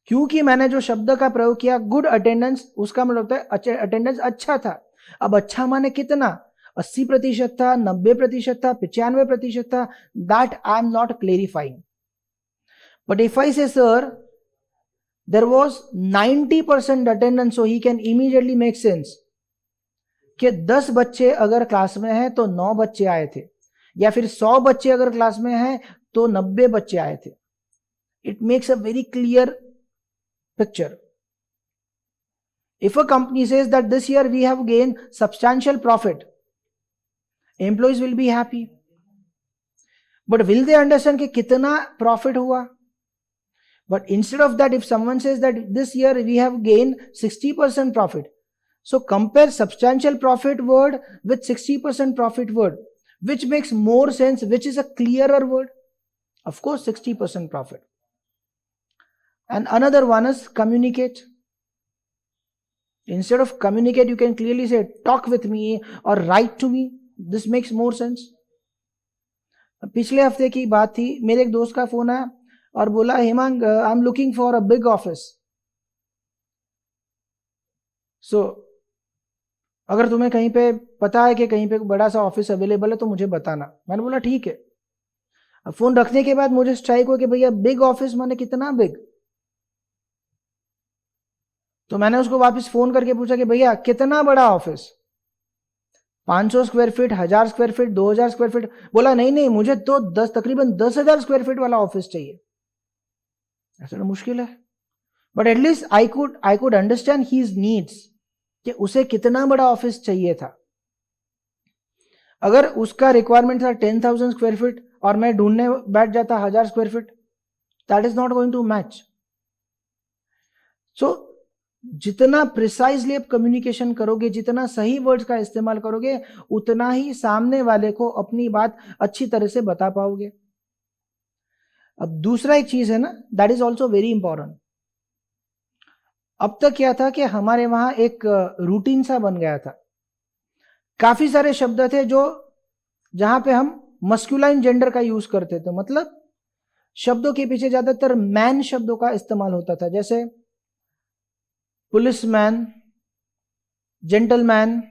क्योंकि मैंने जो शब्द का प्रयोग किया गुड अटेंडेंस, उसका मतलब होता है अटेंडेंस अच्छा था. अब अच्छा माने कितना? 80% था, 90% था, 95% था. That I am not clarifying. But if I से sir there was 90% attendance, so he can immediately make sense कि 10 बच्चे अगर क्लास में हैं तो 9 बच्चे आए थे, या फिर 100 बच्चे अगर क्लास में हैं तो 90 बच्चे आए थे. It makes a very clear picture. If a company says that this year we have gained substantial profit, employees will be happy. But will they understand कि कितना profit हुआ? But instead of that, if someone says that this year we have gained 60% profit, so compare substantial profit word with 60% profit word. Which makes more sense? Which is a clearer word? Of course, 60% profit. And another one is communicate. Instead of communicate, you can clearly say talk with me or write to me. This makes more sense. पिछले हफ्ते की बात थी, मेरे एक दोस्त का phone आया और बोला Hemang I am looking for a big office. So अगर तुम्हें कहीं पे पता है कि कहीं पे बड़ा सा ऑफिस अवेलेबल है तो मुझे बताना. मैंने बोला ठीक है. अब फोन रखने के बाद मुझे स्ट्राइक हुआ कि भैया बिग ऑफिस माने कितना बिग. तो मैंने उसको वापस फोन करके पूछा कि भैया कितना बड़ा office, 500 square feet, 1000 square feet, 2000 square feet? बोला नहीं नहीं, मुझे तो तकरीबन 10,000 स्क्वायर फीट वाला ऑफिस चाहिए. ऐसा तो मुश्किल है, but at least I could understand his needs कि उसे कितना बड़ा ऑफिस चाहिए था. अगर उसका रिक्वायरमेंट था 10,000 स्क्वायर फीट और मैं ढूंढने बैठ जाता 1000 square feet, that is not going to match. So जितना प्रिसाइजली आप कम्युनिकेशन करोगे, जितना सही वर्ड्स का इस्तेमाल करोगे, उतना ही सामने वाले को अपनी बात अच्छी तरह से बता पाओगे. अब दूसरा एक चीज है ना, that is also very important. अब तक क्या था कि हमारे वहां एक रूटीन सा बन गया था. काफी सारे शब्द थे जो जहां पे हम मस्कुलाइन जेंडर का यूज करते थे, मतलब शब्दों के पीछे ज्यादातर मैन शब्दों का इस्तेमाल होता था, जैसे policeman, gentleman,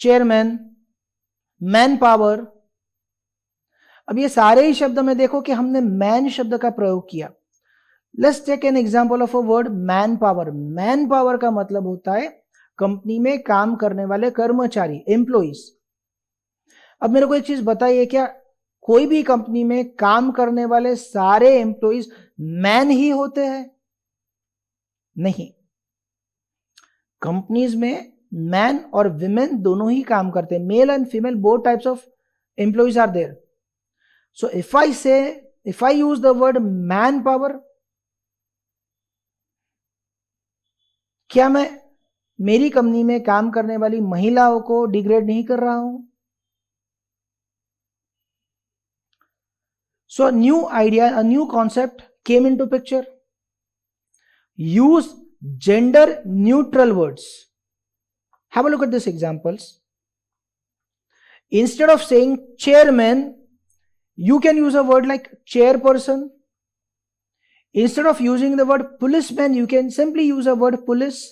chairman, man power. अब ये सारे ही शब्द में देखो कि हमने मैन शब्द का प्रयोग किया. Let's take an example of a word man power. Man power का मतलब होता है कंपनी में काम करने वाले कर्मचारी, एम्प्लॉइज. अब मेरे को एक चीज बताइए, क्या कोई भी कंपनी में काम करने वाले सारे एम्प्लॉइज मैन ही होते हैं? नहीं, कंपनीज में मैन और विमेन दोनों ही काम करते हैं. Male and female, both types of employees are there. So if I use the word manpower, क्या मैं मेरी कंपनी में काम करने वाली महिलाओं को डिग्रेड नहीं कर रहा हूं? So a new idea, a new concept came into picture. Use gender neutral words. Have a look at these examples. Instead of saying chairman, you can use a word like chairperson. Instead of using the word policeman, you can simply use a word police.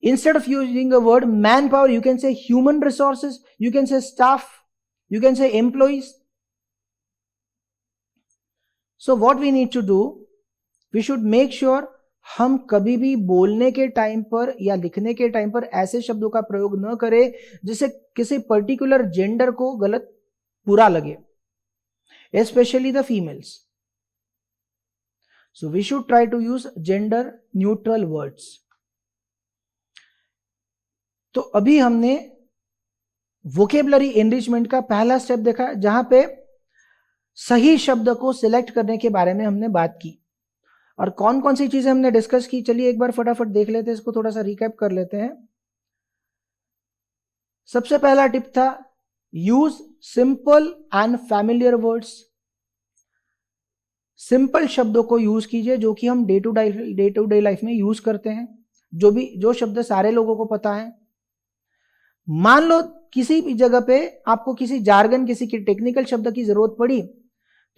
Instead of using a word manpower, you can say human resources, you can say staff, you can say employees. So what we need to do, we should make sure हम कभी भी बोलने के time पर या लिखने के time पर ऐसे शब्दों का प्रयोग न करें जिससे किसी पर्टिकुलर जेंडर को गलत बुरा लगे, especially the females. So we should try to use gender neutral words. तो अभी हमने vocabulary enrichment का पहला स्टेप देखा, जहां पे सही शब्द को सिलेक्ट करने के बारे में हमने बात की और कौन कौन सी चीजें हमने डिस्कस की। चलिए एक बार फटाफट देख लेते हैं, इसको थोड़ा सा रिकैप कर लेते हैं। सबसे पहला टिप था use simple and familiar words. Simple शब्दों को यूज कीजिए जो कि हम डे टू डे लाइफ में यूज करते हैं, जो शब्द सारे लोगों को पता है। मान लो किसी भी जगह पे आपको किसी जार्गन, किसी की टेक्निकल शब्द की जरूरत पड़ी,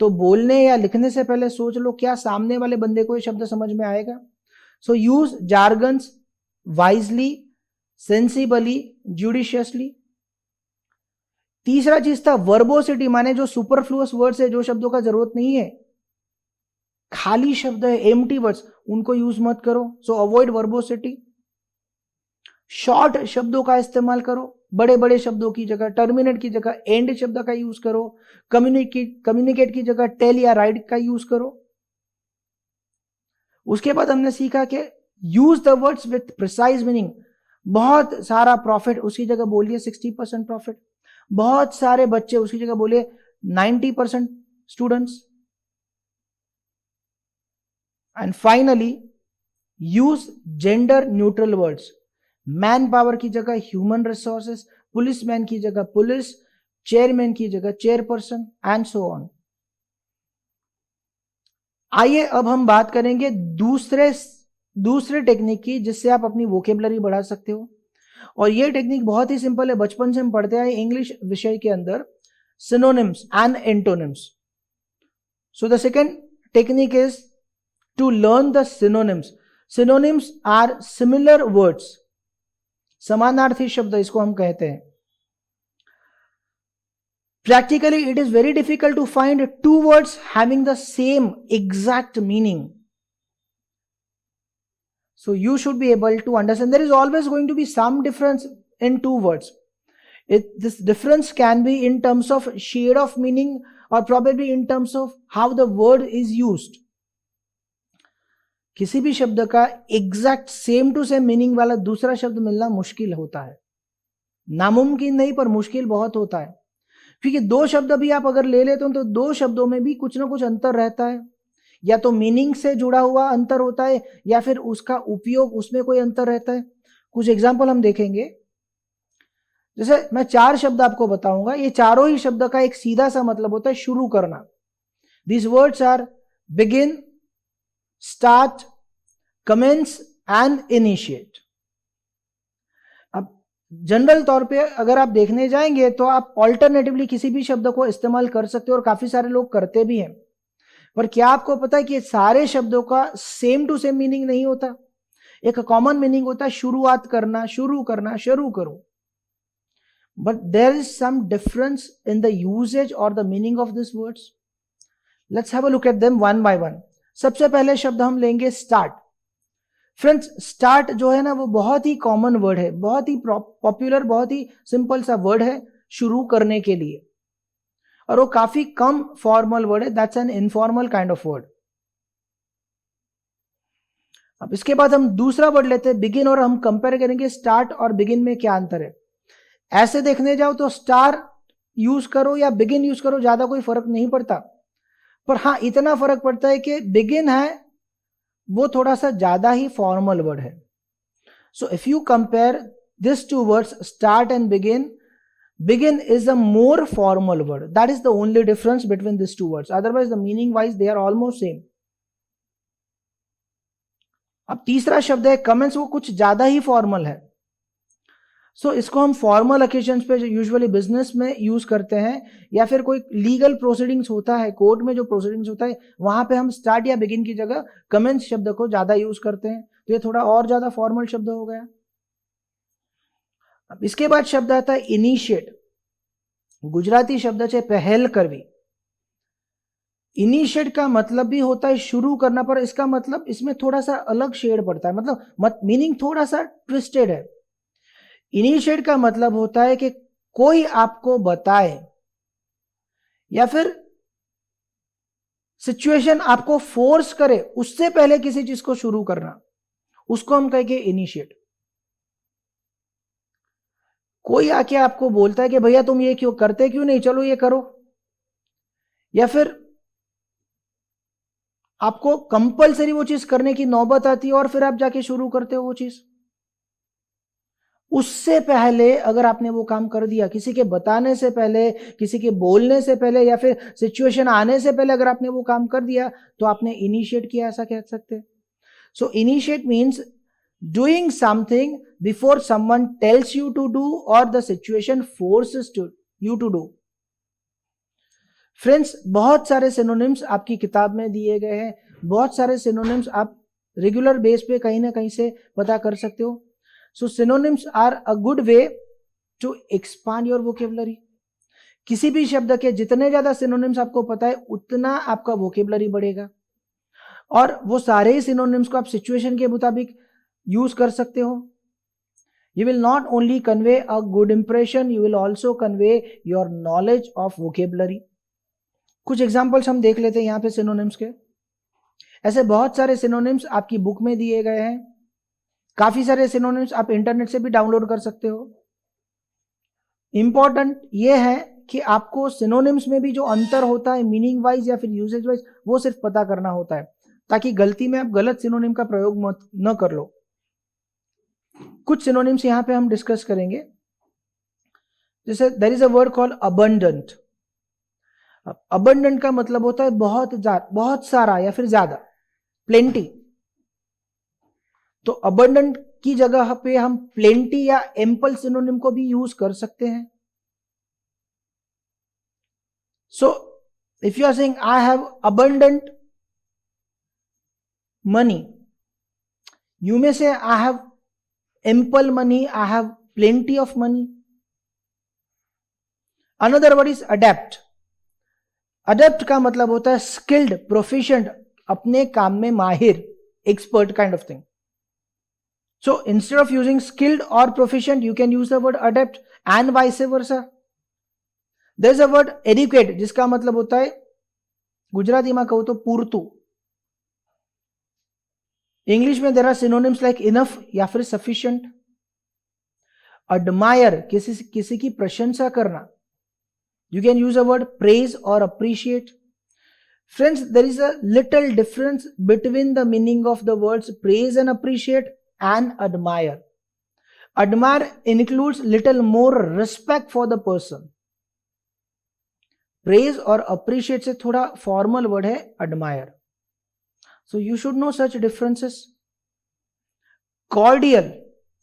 तो बोलने या लिखने से पहले सोच लो क्या सामने वाले बंदे को ये शब्द समझ में आएगा। So use jargons wisely, sensibly, judiciously. तीसरा चीज था वर्बोसिटी, माने जो सुपरफ्लुअस वर्ड्स है, जो शब्दों का जरूरत नहीं है, खाली शब्द है, एम्प्टी वर्ड्स, उनको यूज मत करो। सो अवॉइड वर्बोसिटी। शॉर्ट शब्दों का इस्तेमाल करो, बड़े बड़े शब्दों की जगह, टर्मिनेट की जगह एंड शब्द का यूज करो। कम्युनिकेट की जगह टेल या राइट का यूज करो। उसके बाद हमने सीखा कि use the words with precise meaning. बहुत सारा प्रॉफिट उसकी जगह बोलिए 60% प्रॉफिट, बहुत सारे बच्चे उसकी जगह बोलिए 90% students. And finally use gender neutral words. Man power की जगह ह्यूमन रिसोर्सेस, पुलिसमैन की जगह पुलिस, चेयरमैन की जगह चेयरपर्सन एंड सो ऑन। आइए अब हम बात करेंगे दूसरे टेक्निक की जिससे आप अपनी वोकेबलरी बढ़ा सकते हो। और ये टेक्निक बहुत ही सिंपल है, बचपन से हम पढ़ते आए इंग्लिश विषय के अंदर, synonyms and antonyms. So the second technique is to learn the synonyms. Synonyms are similar words, समानार्थी शब्द इसको हम कहते हैं। Practically, it is very difficult to find two words having the same exact meaning. So you should be able to understand there is always going to be some difference in two words. This difference can be in terms of shade of meaning or probably in terms of how the word is used. किसी भी शब्द का exact same to same meaning वाला दूसरा शब्द मिलना मुश्किल होता है, नामुमकिन नहीं पर मुश्किल बहुत होता है। क्योंकि दो शब्द भी आप अगर ले लेते हो तो दो शब्दों में भी कुछ ना कुछ अंतर रहता है, या तो मीनिंग से जुड़ा हुआ अंतर होता है या फिर उसका उपयोग, उसमें कोई अंतर रहता है। कुछ एग्जाम्पल हम देखेंगे। जैसे मैं 4 शब्द आपको बताऊंगा, ये चारों ही शब्द का एक सीधा सा मतलब होता है शुरू करना। These words are begin, start, commence and initiate. अब जनरल तौर पे अगर आप देखने जाएंगे तो आप ऑल्टरनेटिवली किसी भी शब्द को इस्तेमाल कर सकते हो और काफी सारे लोग करते भी हैं, पर क्या आपको पता है कि सारे शब्दों का सेम टू सेम मीनिंग नहीं होता। एक कॉमन मीनिंग होता है शुरुआत करना, शुरू करना, शुरू करो, but there is some difference in the usages और the meaning of this words. Let's have a look at them one by one. सबसे पहले शब्द हम लेंगे स्टार्ट। फ्रेंड्स, स्टार्ट जो है ना वो बहुत ही कॉमन वर्ड है, बहुत ही पॉपुलर, बहुत ही सिंपल सा वर्ड है शुरू करने के लिए, और वो काफी कम फॉर्मल वर्ड है। That's an informal kind of word. अब इसके बाद हम दूसरा वर्ड लेते हैं बिगिन, और हम कंपेयर करेंगे स्टार्ट और बिगिन में क्या अंतर है। ऐसे देखने जाओ तो स्टार यूज करो या बिगिन यूज करो, ज्यादा कोई फर्क नहीं पड़ता, पर हाँ इतना फर्क पड़ता है कि बिगिन है वो थोड़ा सा ज्यादा ही फॉर्मल वर्ड है। So if you compare this two words start and begin, begin is a more formal word. That is the only difference between these two words. Otherwise the meaning wise they are almost same. अब तीसरा शब्द है commence, वो कुछ ज्यादा ही formal है। सो इसको हम फॉर्मल ओकेजन्स पे यूजुअली बिजनेस में यूज करते हैं, या फिर कोई लीगल प्रोसीडिंग्स होता है, कोर्ट में जो प्रोसीडिंग्स होता है वहां पे हम स्टार्ट या बिगिन की जगह कमेंस शब्द को ज्यादा यूज करते हैं। तो ये थोड़ा और ज्यादा फॉर्मल शब्द हो गया। अब इसके बाद शब्द आता है इनिशिएट। गुजराती शब्द है पहल करवी। इनिशिएट का मतलब भी होता है शुरू करना, पर इसका मतलब इसमें थोड़ा सा अलग शेड पड़ता है, मतलब मीनिंग थोड़ा सा ट्विस्टेड है। इनिशिएट का मतलब होता है कि कोई आपको बताए या फिर सिचुएशन आपको फोर्स करे उससे पहले किसी चीज को शुरू करना, उसको हम कहेंगे इनिशिएट। कोई आके आपको बोलता है कि भैया तुम ये क्यों करते, क्यों नहीं, चलो ये करो, या फिर आपको कंपलसरी वो चीज करने की नौबत आती है और फिर आप जाके शुरू करते हो वो चीज। उससे पहले अगर आपने वो काम कर दिया, किसी के बताने से पहले, किसी के बोलने से पहले, या फिर सिचुएशन आने से पहले अगर आपने वो काम कर दिया तो आपने इनिशिएट किया, ऐसा कह सकते हैं। So initiate means doing something before someone tells you to do और the situation forces you to do. Friends, बहुत सारे सिनोनिम्स आपकी किताब में दिए गए हैं, बहुत सारे सिनोनिम्स आप रेगुलर बेस पे कहीं ना कहीं से पता कर सकते हो। So synonyms are a good way to expand your vocabulary. किसी भी शब्द के जितने ज्यादा सिनोनिम्स आपको पता है उतना आपका वोकेबलरी बढ़ेगा, और वो सारे ही सिनोनिम्स को आप सिचुएशन के मुताबिक यूज कर सकते हो। You will not only convey a good impression, you will also convey your knowledge of vocabulary. कुछ एग्जाम्पल्स हम देख लेते हैं यहाँ पे सिनोनिम्स के। ऐसे बहुत सारे सिनोनिम्स आपकी बुक में दिए गए हैं, काफी सारे सिनोनिम्स आप इंटरनेट से भी डाउनलोड कर सकते हो। इंपॉर्टेंट ये है कि आपको सिनोनिम्स में भी जो अंतर होता है मीनिंग वाइज या फिर यूजेज वाइज, वो सिर्फ पता करना होता है, ताकि गलती में आप गलत सिनोनिम का प्रयोग न कर लो। कुछ सिनोनिम्स यहां पे हम डिस्कस करेंगे, जैसे there is a word called abundant. Abundant का मतलब होता है बहुत सारा या फिर ज्यादा, प्लेंटी। तो अबंडेंट की जगह पे हम प्लेंटी या एम्पल सिनोनिम को भी यूज कर सकते हैं। So if you are saying I have abundant money, you may say I have ample money, I have plenty of money. Another word is adapt. Adapt का मतलब होता है skilled, proficient, अपने काम में माहिर, expert kind of thing. So instead of using skilled or proficient, you can use the word adapt and vice versa. There is a word educate, जिसका मतलब होता है गुजराती में कहूँ तो पूरतू। इंग्लिश में there are synonyms like enough या फिर सफिशिएंट। एडमायर, किसी की प्रशंसा करना, you can use a word praise और appreciate. Friends, there is a little difference between the meaning of the words praise and appreciate and admire. Admire includes little more respect for the person. Praise और appreciate से थोड़ा formal word है admire. So you should know such differences. Cordial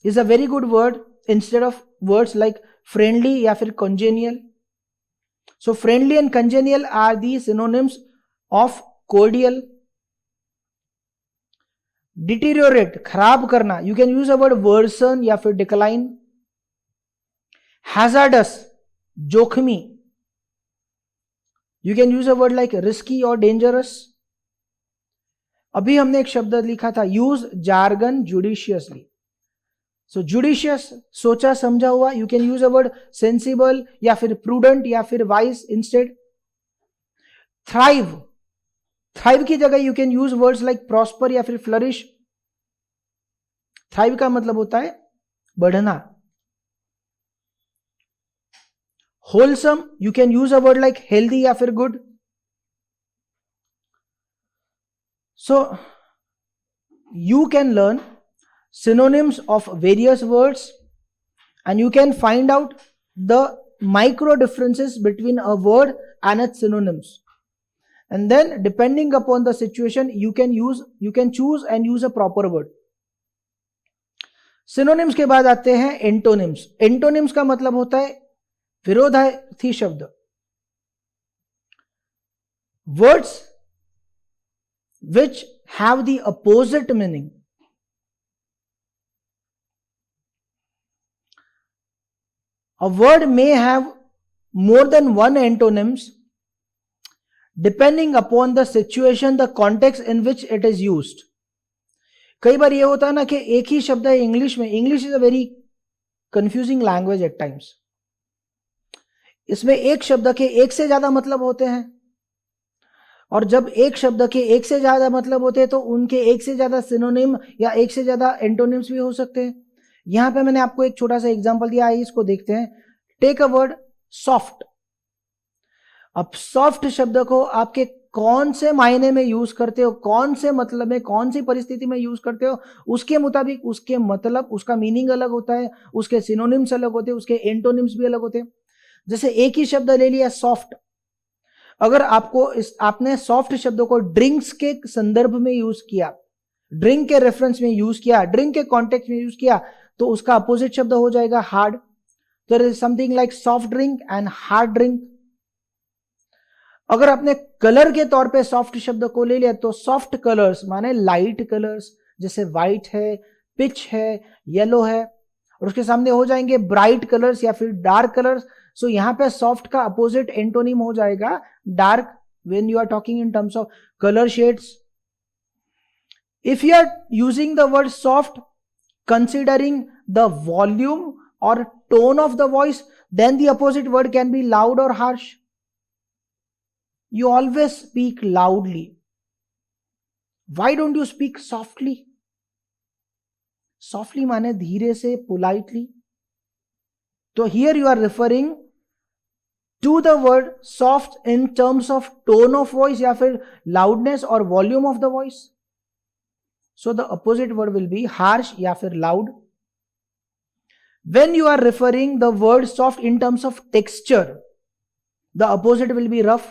is a very good word instead of words like friendly या फिर congenial. So friendly and congenial are the synonyms of cordial. Deteriorate, खराब करना, you can use the word worsen या फिर decline. Hazardous, जोखमी, you can use a word like risky or dangerous. अभी हमने एक शब्द लिखा था यूज जार्गन जुडिशियसली। सो जुडिशियस, सोचा समझा हुआ, you can use a word sensible या फिर प्रूडेंट या फिर वाइज इंस्टेड। थ्राइव, थ्राइव की जगह you can use words like prosper या फिर फ्लरिश। थ्राइव का मतलब होता है बढ़ना। Wholesome, you can use a word like healthy या फिर good. So you can learn synonyms of various words and you can find out the micro differences between a word and its synonyms. and then depending upon the situation you can choose and use a proper word. Synonyms के बाद आते हैं antonyms. Antonyms का मतलब होता है विरोधार्थी शब्द, words which have the opposite meaning. A word may have more than one antonyms depending upon the situation, the context in which it is used. कई बार ये होता है ना कि एक ही शब्द है इंग्लिश में. English is a very confusing language eight times. इसमें एक शब्द के एक से ज्यादा मतलब होते हैं, और जब एक शब्द के एक से ज्यादा मतलब होते हैं तो उनके एक से ज्यादा सिनोनिम या एक से ज्यादा एंटोनिम्स भी हो सकते हैं. यहां पे मैंने आपको एक छोटा सा एग्जांपल दिया है, इसको देखते हैं. Take a word soft. अब सॉफ्ट शब्द को आपके कौन से मायने में यूज करते हो, कौन से मतलब में, कौन सी परिस्थिति में यूज करते हो, उसके मुताबिक उसके मतलब, उसका मीनिंग अलग होता है, उसके सिनोनिम्स अलग होते हैं, उसके एंटोनिम्स भी अलग होते हैं. जैसे एक ही शब्द ले लिया सॉफ्ट, अगर आपने सॉफ्ट शब्द को ड्रिंक्स के संदर्भ में यूज किया, ड्रिंक के रेफरेंस में यूज किया, ड्रिंक के कॉन्टेक्स्ट में यूज किया, तो उसका अपोजिट शब्द हो जाएगा हार्ड. तो there is something like soft drink and hard drink. अगर आपने कलर के तौर पे सॉफ्ट शब्द को ले लिया तो सॉफ्ट कलर्स माने लाइट कलर्स, जैसे व्हाइट है, पिच है, येलो है, और उसके सामने हो जाएंगे ब्राइट कलर्स या फिर डार्क कलर्स. सो यहां पे सॉफ्ट का अपोजिट एंटोनिम हो जाएगा dark when you are talking in terms of colour shades. If you are using the word soft considering the volume or tone of the voice, then the opposite word can be loud or harsh. You always speak loudly. Why don't you speak softly? Softly माने धीरे से, politely. So here you are referring to the word soft in terms of tone of voice या फिर loudness or volume of the voice. So the opposite word will be harsh या फिर loud. When you are referring the word soft in terms of texture, the opposite will be rough.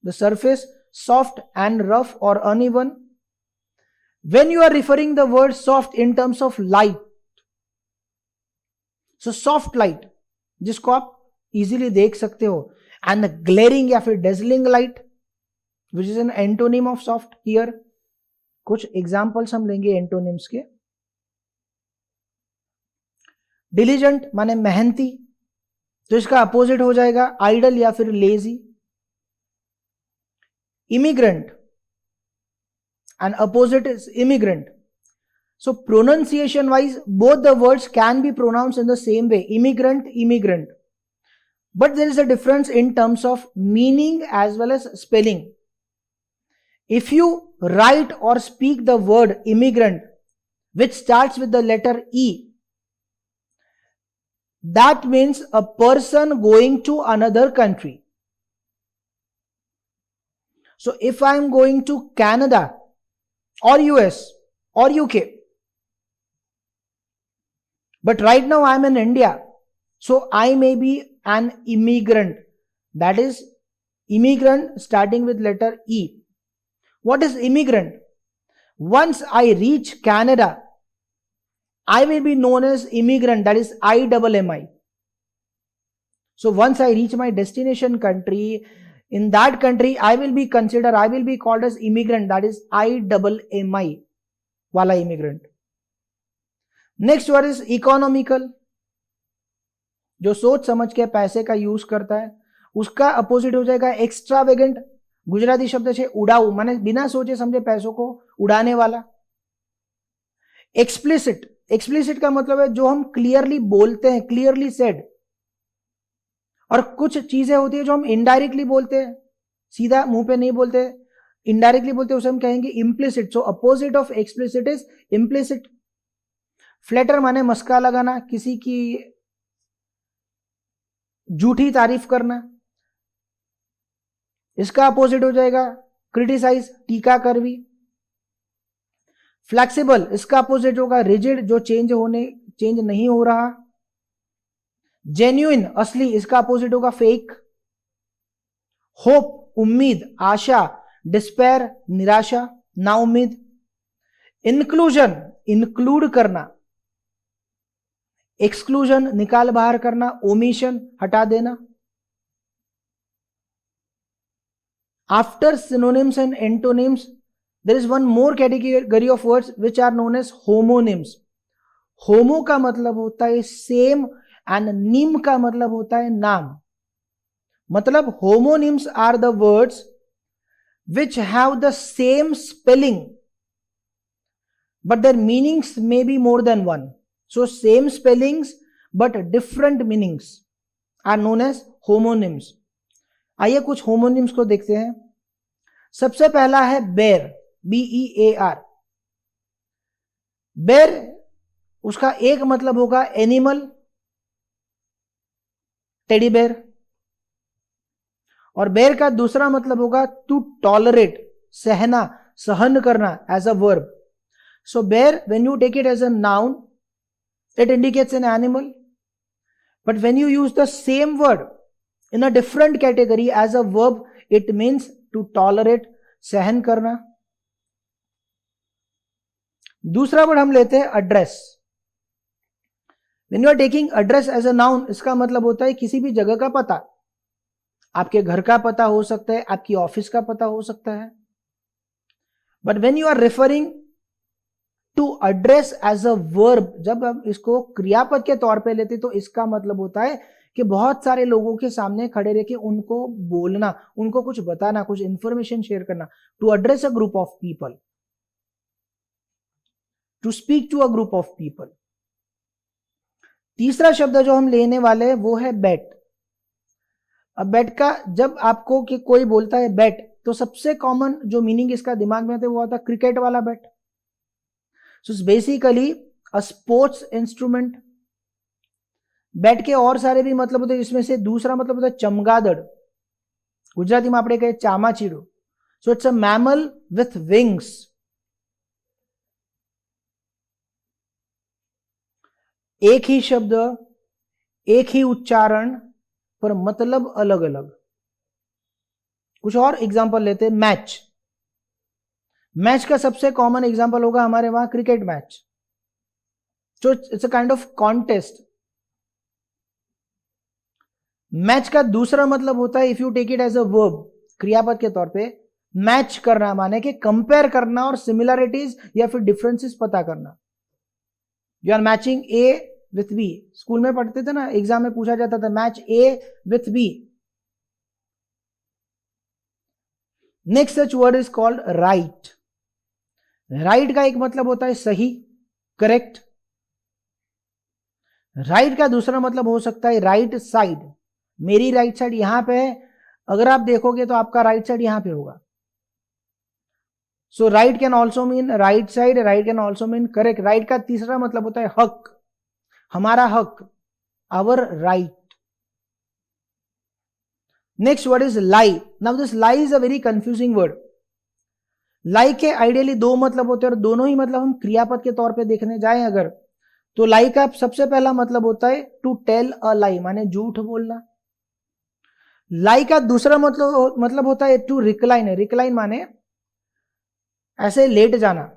The surface soft and rough or uneven. When you are referring the word soft in terms of light, so soft light जिसको आप easily देख सकते हो, and glaring या फिर dazzling light which is an antonym of soft. here कुछ examples हम लेंगे एंटोनिम्स के. डिलीजेंट माने मेहनती, तो इसका अपोजिट हो जाएगा आइडल या फिर lazy. Immigrant and opposite is emigrant. So pronunciation wise both the words can be pronounced in the same way, immigrant, emigrant, but there is a difference in terms of meaning as well as spelling. If you write or speak the word immigrant which starts with the letter E, that means a person going to another country. So if I am going to Canada or US or UK, but right now I am in India, so I may be an immigrant. That is immigrant starting with letter E. What is immigrant? Once I reach Canada, I will be known as immigrant, that is IMMI. So once I reach my destination country, in that country I will be called as immigrant, that is IMMI wala immigrant. Next word is economical. जो सोच समझ के पैसे का use करता है, उसका opposite हो जाएगा एक्स्ट्रावेगेंट. गुजराती शब्द है उड़ाऊ, माने बिना सोचे समझे पैसों को उड़ाने वाला. एक्सप्लिसिट, एक्सप्लिसिट का मतलब है जो हम क्लियरली बोलते हैं, क्लियरली सेड. और कुछ चीजें होती है जो हम इनडायरेक्टली बोलते हैं, सीधा मुंह पे नहीं बोलते, इनडायरेक्टली बोलते हैं, उसे हम कहेंगे implicit. So opposite of explicit is implicit. Flatter माने मस्का लगाना, किसी की झूठी तारीफ करना, इसका अपोजिट हो जाएगा क्रिटिसाइज, टीका करवी. फ्लेक्सिबल, इसका अपोजिट होगा रिजिड, जो चेंज नहीं हो रहा. जेन्युइन, असली, इसका अपोजिट होगा फेक. होप, उम्मीद, आशा, डिस्पेयर निराशा, नाउम्मीद। इंक्लूजन इंक्लूड करना, एक्सक्लूजन निकाल बाहर करना, ओमिशन हटा देना। After synonyms and antonyms there is one more category of words which are known as homonyms. होमो का मतलब होता है सेम एंड निम का मतलब होता है नाम। मतलब homonyms are the words which have the same spelling but their meanings may be more than one. So same spellings but different meanings are known as homonyms. आइए कुछ homonyms को देखते हैं। सबसे पहला है बेर, BEAR। बेर उसका एक मतलब होगा एनिमल, टेडी बेर, और बेर का दूसरा मतलब होगा टू टॉलरेट, सहना, सहन करना, as a verb. So bear when you take it as a noun it indicates an animal, but when you use the same word in a different category as a verb it means to tolerate, सहन करना। दूसरा word हम लेते हैं address. When you are taking address as a noun, इसका मतलब होता है किसी भी जगह का पता। आपके घर का पता हो सकता है, आपकी ऑफिस का पता हो सकता है। But when you are referring to address as a verb, जब हम इसको क्रियापद के तौर पे लेते तो इसका मतलब होता है कि बहुत सारे लोगों के सामने खड़े रह के उनको बोलना, उनको कुछ बताना, कुछ इंफॉर्मेशन शेयर करना। To address a group of people, to speak to a group of people. तीसरा शब्द जो हम लेने वाले हैं वो है बैट। अब बैट का जब आपको कि कोई बोलता है बैट तो सबसे कॉमन जो मीनिंग इसका दिमाग में आता है वो आता है क्रिकेट वाला bat. So it's basically a sports instrument. Bat के और सारे भी मतलब होते हैं, इसमें से दूसरा मतलब होता है चमगादड़, गुजराती में આપણે કહીએ ચામાચીડું। So it's a mammal with wings. एक ही शब्द, एक ही उच्चारण, पर मतलब अलग अलग। कुछ और एग्जांपल लेते हैं। मैच, मैच का सबसे कॉमन एग्जांपल होगा हमारे वहां cricket match. So it's a kind of contest. Match का दूसरा मतलब होता है, if you take it as a verb, क्रियापद के तौर पे, मैच करना माने कि कंपेयर करना और सिमिलरिटीज या फिर डिफरेंसेस पता करना। You are matching A with B. School में पढ़ते थे ना, एग्जाम में पूछा जाता था match A with B. Next such word is called right. Right का एक मतलब होता है सही, करेक्ट। राइट का दूसरा मतलब हो सकता है राइट साइड। मेरी राइट साइड यहां पे है, अगर आप देखोगे तो आपका राइट साइड यहां पे होगा। So right can also mean right side, right can also mean correct. Right का तीसरा मतलब होता है हक, हमारा हक, our right. Next word is lie. Now this lie is a very confusing word. Lie के आइडियली दो मतलब होते हैं और दोनों ही मतलब हम क्रियापद के तौर पे देखने जाएं अगर, तो लाई का सबसे पहला मतलब होता है टू टेल अ लाई, माने झूठ बोलना। लाई का दूसरा मतलब होता है टू रिक्लाइन। रिक्लाइन माने ऐसे लेट जाना,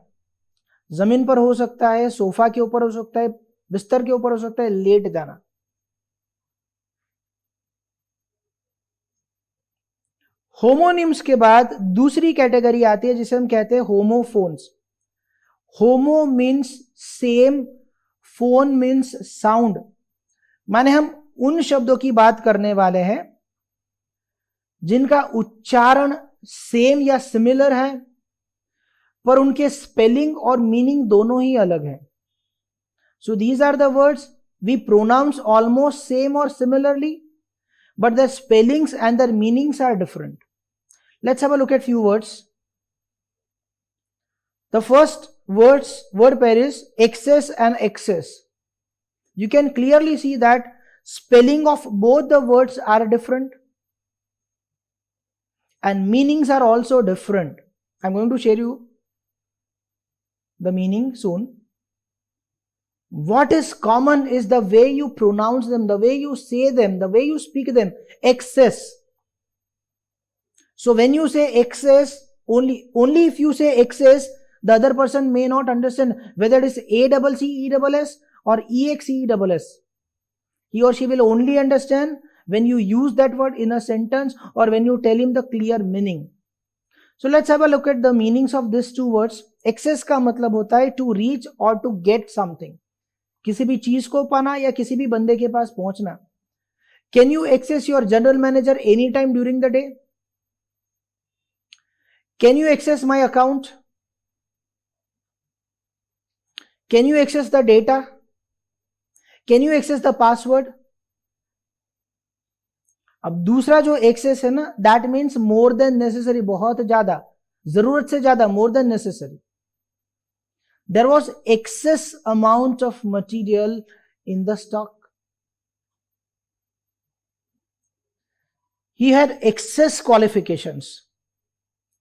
जमीन पर हो सकता है, सोफा के ऊपर हो सकता है, बिस्तर के ऊपर हो सकता है, लेट जाना। होमोनिम्स के बाद दूसरी कैटेगरी आती है जिसे हम कहते हैं होमोफोन्स। होमो means same, phone means sound, माने हम उन शब्दों की बात करने वाले हैं जिनका उच्चारण सेम या सिमिलर है पर उनके स्पेलिंग और मीनिंग दोनों ही अलग है। So these are the words we pronounce almost same और similarly but their spellings and their meanings are different. Let's have a look at few words. The first word pair is excess and excess. You can clearly see that spelling of both the words are different and meanings are also different. I'm going to share you the meaning soon. What is common is the way you pronounce them, the way you say them, the way you speak them. Excess. So when you say excess, only if you say excess, the other person may not understand whether it is ACCESS or EXCESS. He or she will only understand when you use that word in a sentence or when you tell him the clear meaning. So let's have a look at the meanings of these two words. Access का मतलब होता है to reach or to get something. किसी भी चीज को पाना या किसी भी बंदे के पास पहुंचना. Can you access your general manager anytime during the day? Can you access my account? Can you access the data? Can you access the password? अब दूसरा जो एक्सेस है ना, that means more than necessary, बहुत ज्यादा, जरूरत से ज्यादा, more than necessary. There was excess amount of material in the stock. He had excess qualifications,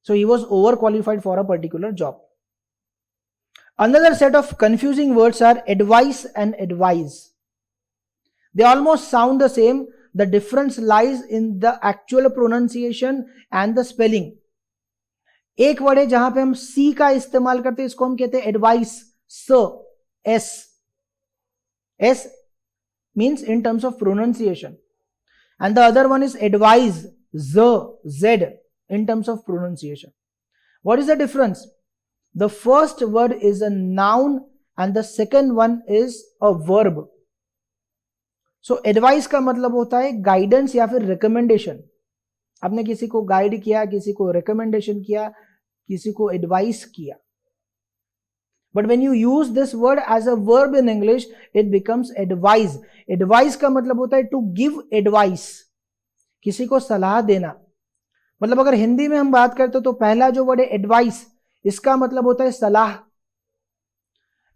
so he was overqualified for a particular job. Another set of confusing words are advice and advise. They almost sound the same. The difference lies in the actual pronunciation and the spelling. एक word है जहां पे हम सी का इस्तेमाल करते हैं, इसको हम कहते हैं advice. S S means in terms of pronunciation, and the other one is advise, Z in terms of pronunciation. What is the difference? The first word is a noun and the second one is a verb. So advice का मतलब होता है guidance या फिर recommendation. आपने किसी को guide किया, किसी को रिकमेंडेशन किया, किसी को एडवाइस किया. But when you use this word as a verb in English, it becomes advise. Advise का मतलब होता है to give advice, किसी को सलाह देना. मतलब अगर हिंदी में हम बात करते तो पहला जो वर्ड है एडवाइस, इसका मतलब होता है सलाह.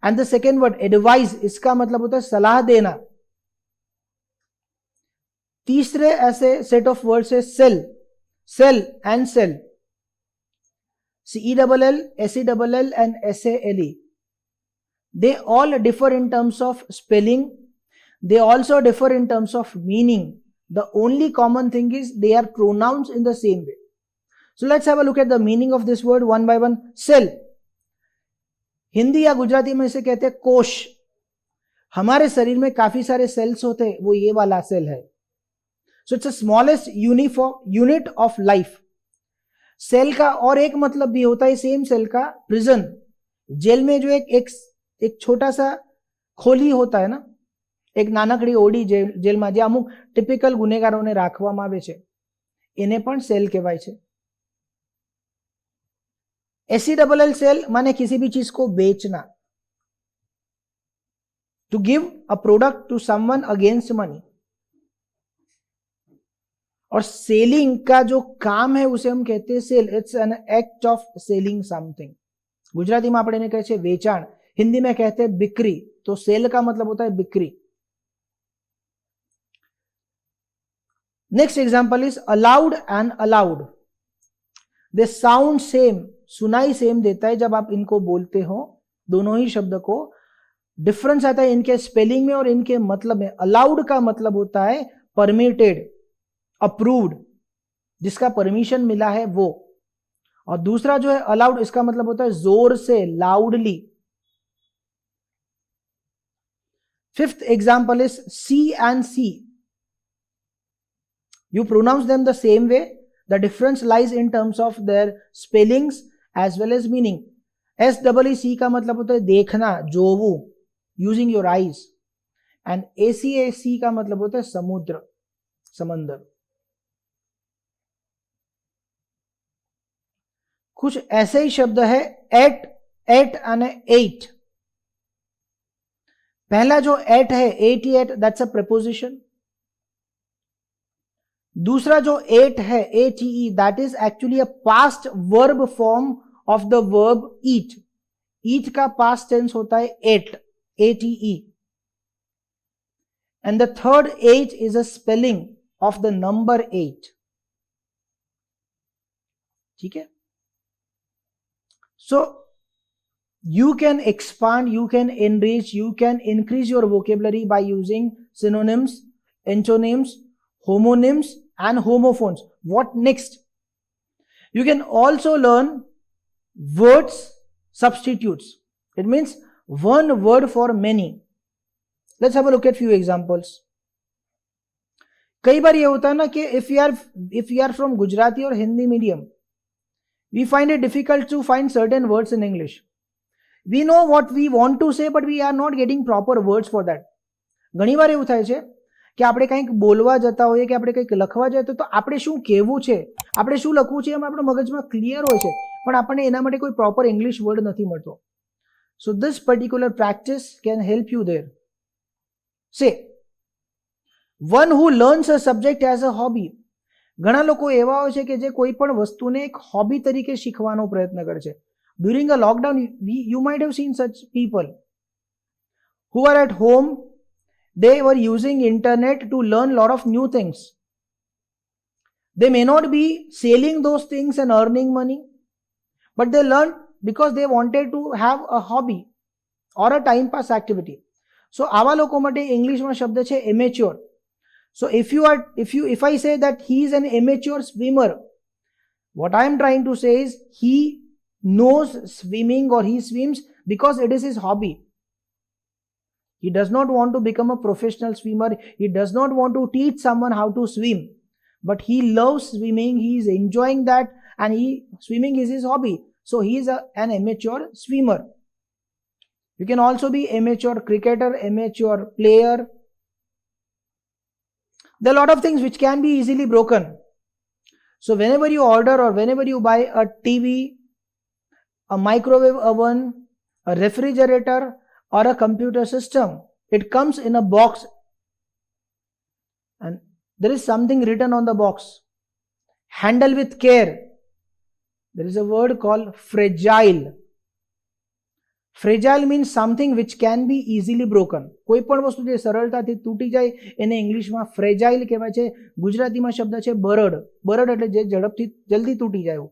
And the second word advice, इसका मतलब होता है सलाह देना. तीसरे ऐसे सेट ऑफ वर्ड्स है cell, sell and sell. CELL, SELL and SALE. They all differ in terms of spelling. They also differ in terms of meaning. The only common thing is they are pronounced in the same way. So let's have a look at the meaning of this word one by one. Cell. Hindi या गुजराती में इसे कहते हैं कोश. हमारे शरीर में काफी सारे सेल्स होते हैं, वो ये वाला सेल है. So it's the smallest unit of life. Cell का और एक मतलब भी होता है सेम सेल का, प्रिजन. जेल में जो एक छोटा सा खोली होता है ना, एक નાનકડી ઓડી જેલમાં જે અમુક ટિપિકલ ગુનેગારોને રાખવામાં આવે છે, એને પણ સેલ કહેવાય છે. SELL સેલ माने किसी भी चीज को बेचना, to give a product to someone against money. और सेलिंग का जो काम है उसे हम कहते हैं sale. It's an act of selling something. Gujarati में આપણે એને કહે છે વેચાણ, हिंदी में कहते हैं बिक्री. तो सेल का मतलब होता है बिक्री. Next example is allowed and allowed. They sound same, सुनाई सेम देता है जब आप इनको बोलते हो, दोनों ही शब्द को. डिफरेंस आता है इनके स्पेलिंग में और इनके मतलब में. अलाउड का मतलब होता है परमिटेड, अप्रूव्ड, जिसका परमिशन मिला है वो. और दूसरा जो है अलाउड, इसका मतलब होता है जोर से, loudly. Fifth example is sea and see. You pronounce them the same way. The difference lies in terms of their spellings as well as meaning. SEEC का मतलब होता है देखना, जोवू, using your eyes. And ACAC का मतलब होता है समुद्र, समंदर. कुछ ऐसे ही शब्द है एट, एट and एट. पहला जो एट है, 88, that's a preposition. दूसरा जो एट है, ATE, that is actually a past verb form of the verb eat. eat का past tense होता है eight, ATE. And the third 8 is a spelling of the number 8. ठीक है. So you can expand, you can enrich, you can increase your vocabulary by using synonyms, antonyms, homonyms and homophones. What next? You can also learn words substitutes. It means one word for many. Let's have a look at few examples. कई बार ये होता है ना कि if you are from Gujarati or Hindi medium, we find it difficult to find certain words in English. We know what we want to say, but we are not getting proper words for that. ઘણી વાર એવું થાય છે કે આપણે કંઈક બોલવા જતા હોઈએ કે આપણે કંઈક લખવા જતા તો આપણે શું કહેવું છે, આપણે શું લખવું છે એમ આપણો મગજમાં ક્લિયર હોય છે, પણ આપણને એના માટે કોઈ પ્રોપર ઇંગ્લિશ વર્ડ નથી મળતો. So this particular practice can help you there. Say one who learns a subject as a hobby. ઘણા લોકો એવા હોય છે કે જે કોઈ પણ વસ્તુને એક હોબી તરીકે શીખવાનો પ્રયત્ન કરે છે. During a lockdown you might have seen such people who are at home. They were using internet to learn lot of new things. They may not be selling those things and earning money, but they learned because they wanted to have a hobby or a time pass activity. So આવા લોકો માટે ઇંગ્લિશમાં શબ્દ છે amateur. So if I say that he is an amateur swimmer, what I am trying to say is he knows swimming or he swims because it is his hobby. He does not want to become a professional swimmer. He does not want to teach someone how to swim. But he loves swimming. He is enjoying that, and swimming is his hobby. So he is an amateur swimmer. You can also be amateur cricketer, amateur player. There are a lot of things which can be easily broken. So whenever you order or whenever you buy a TV, a microwave oven, a refrigerator, or a computer system, it comes in a box and there is something written on the box. Handle with care. There is a word called fragile. Fragile means something which can be easily broken. કોઈ પણ વસ્તુ જે સરળતાથી તૂટી જાય એને ઇંગ્લિશમાં fragile કહેવાય છે. ગુજરાતીમાં શબ્દ છે બરડ. બરડ એટલે જે ઝડપથી જલ્દી તૂટી જાય.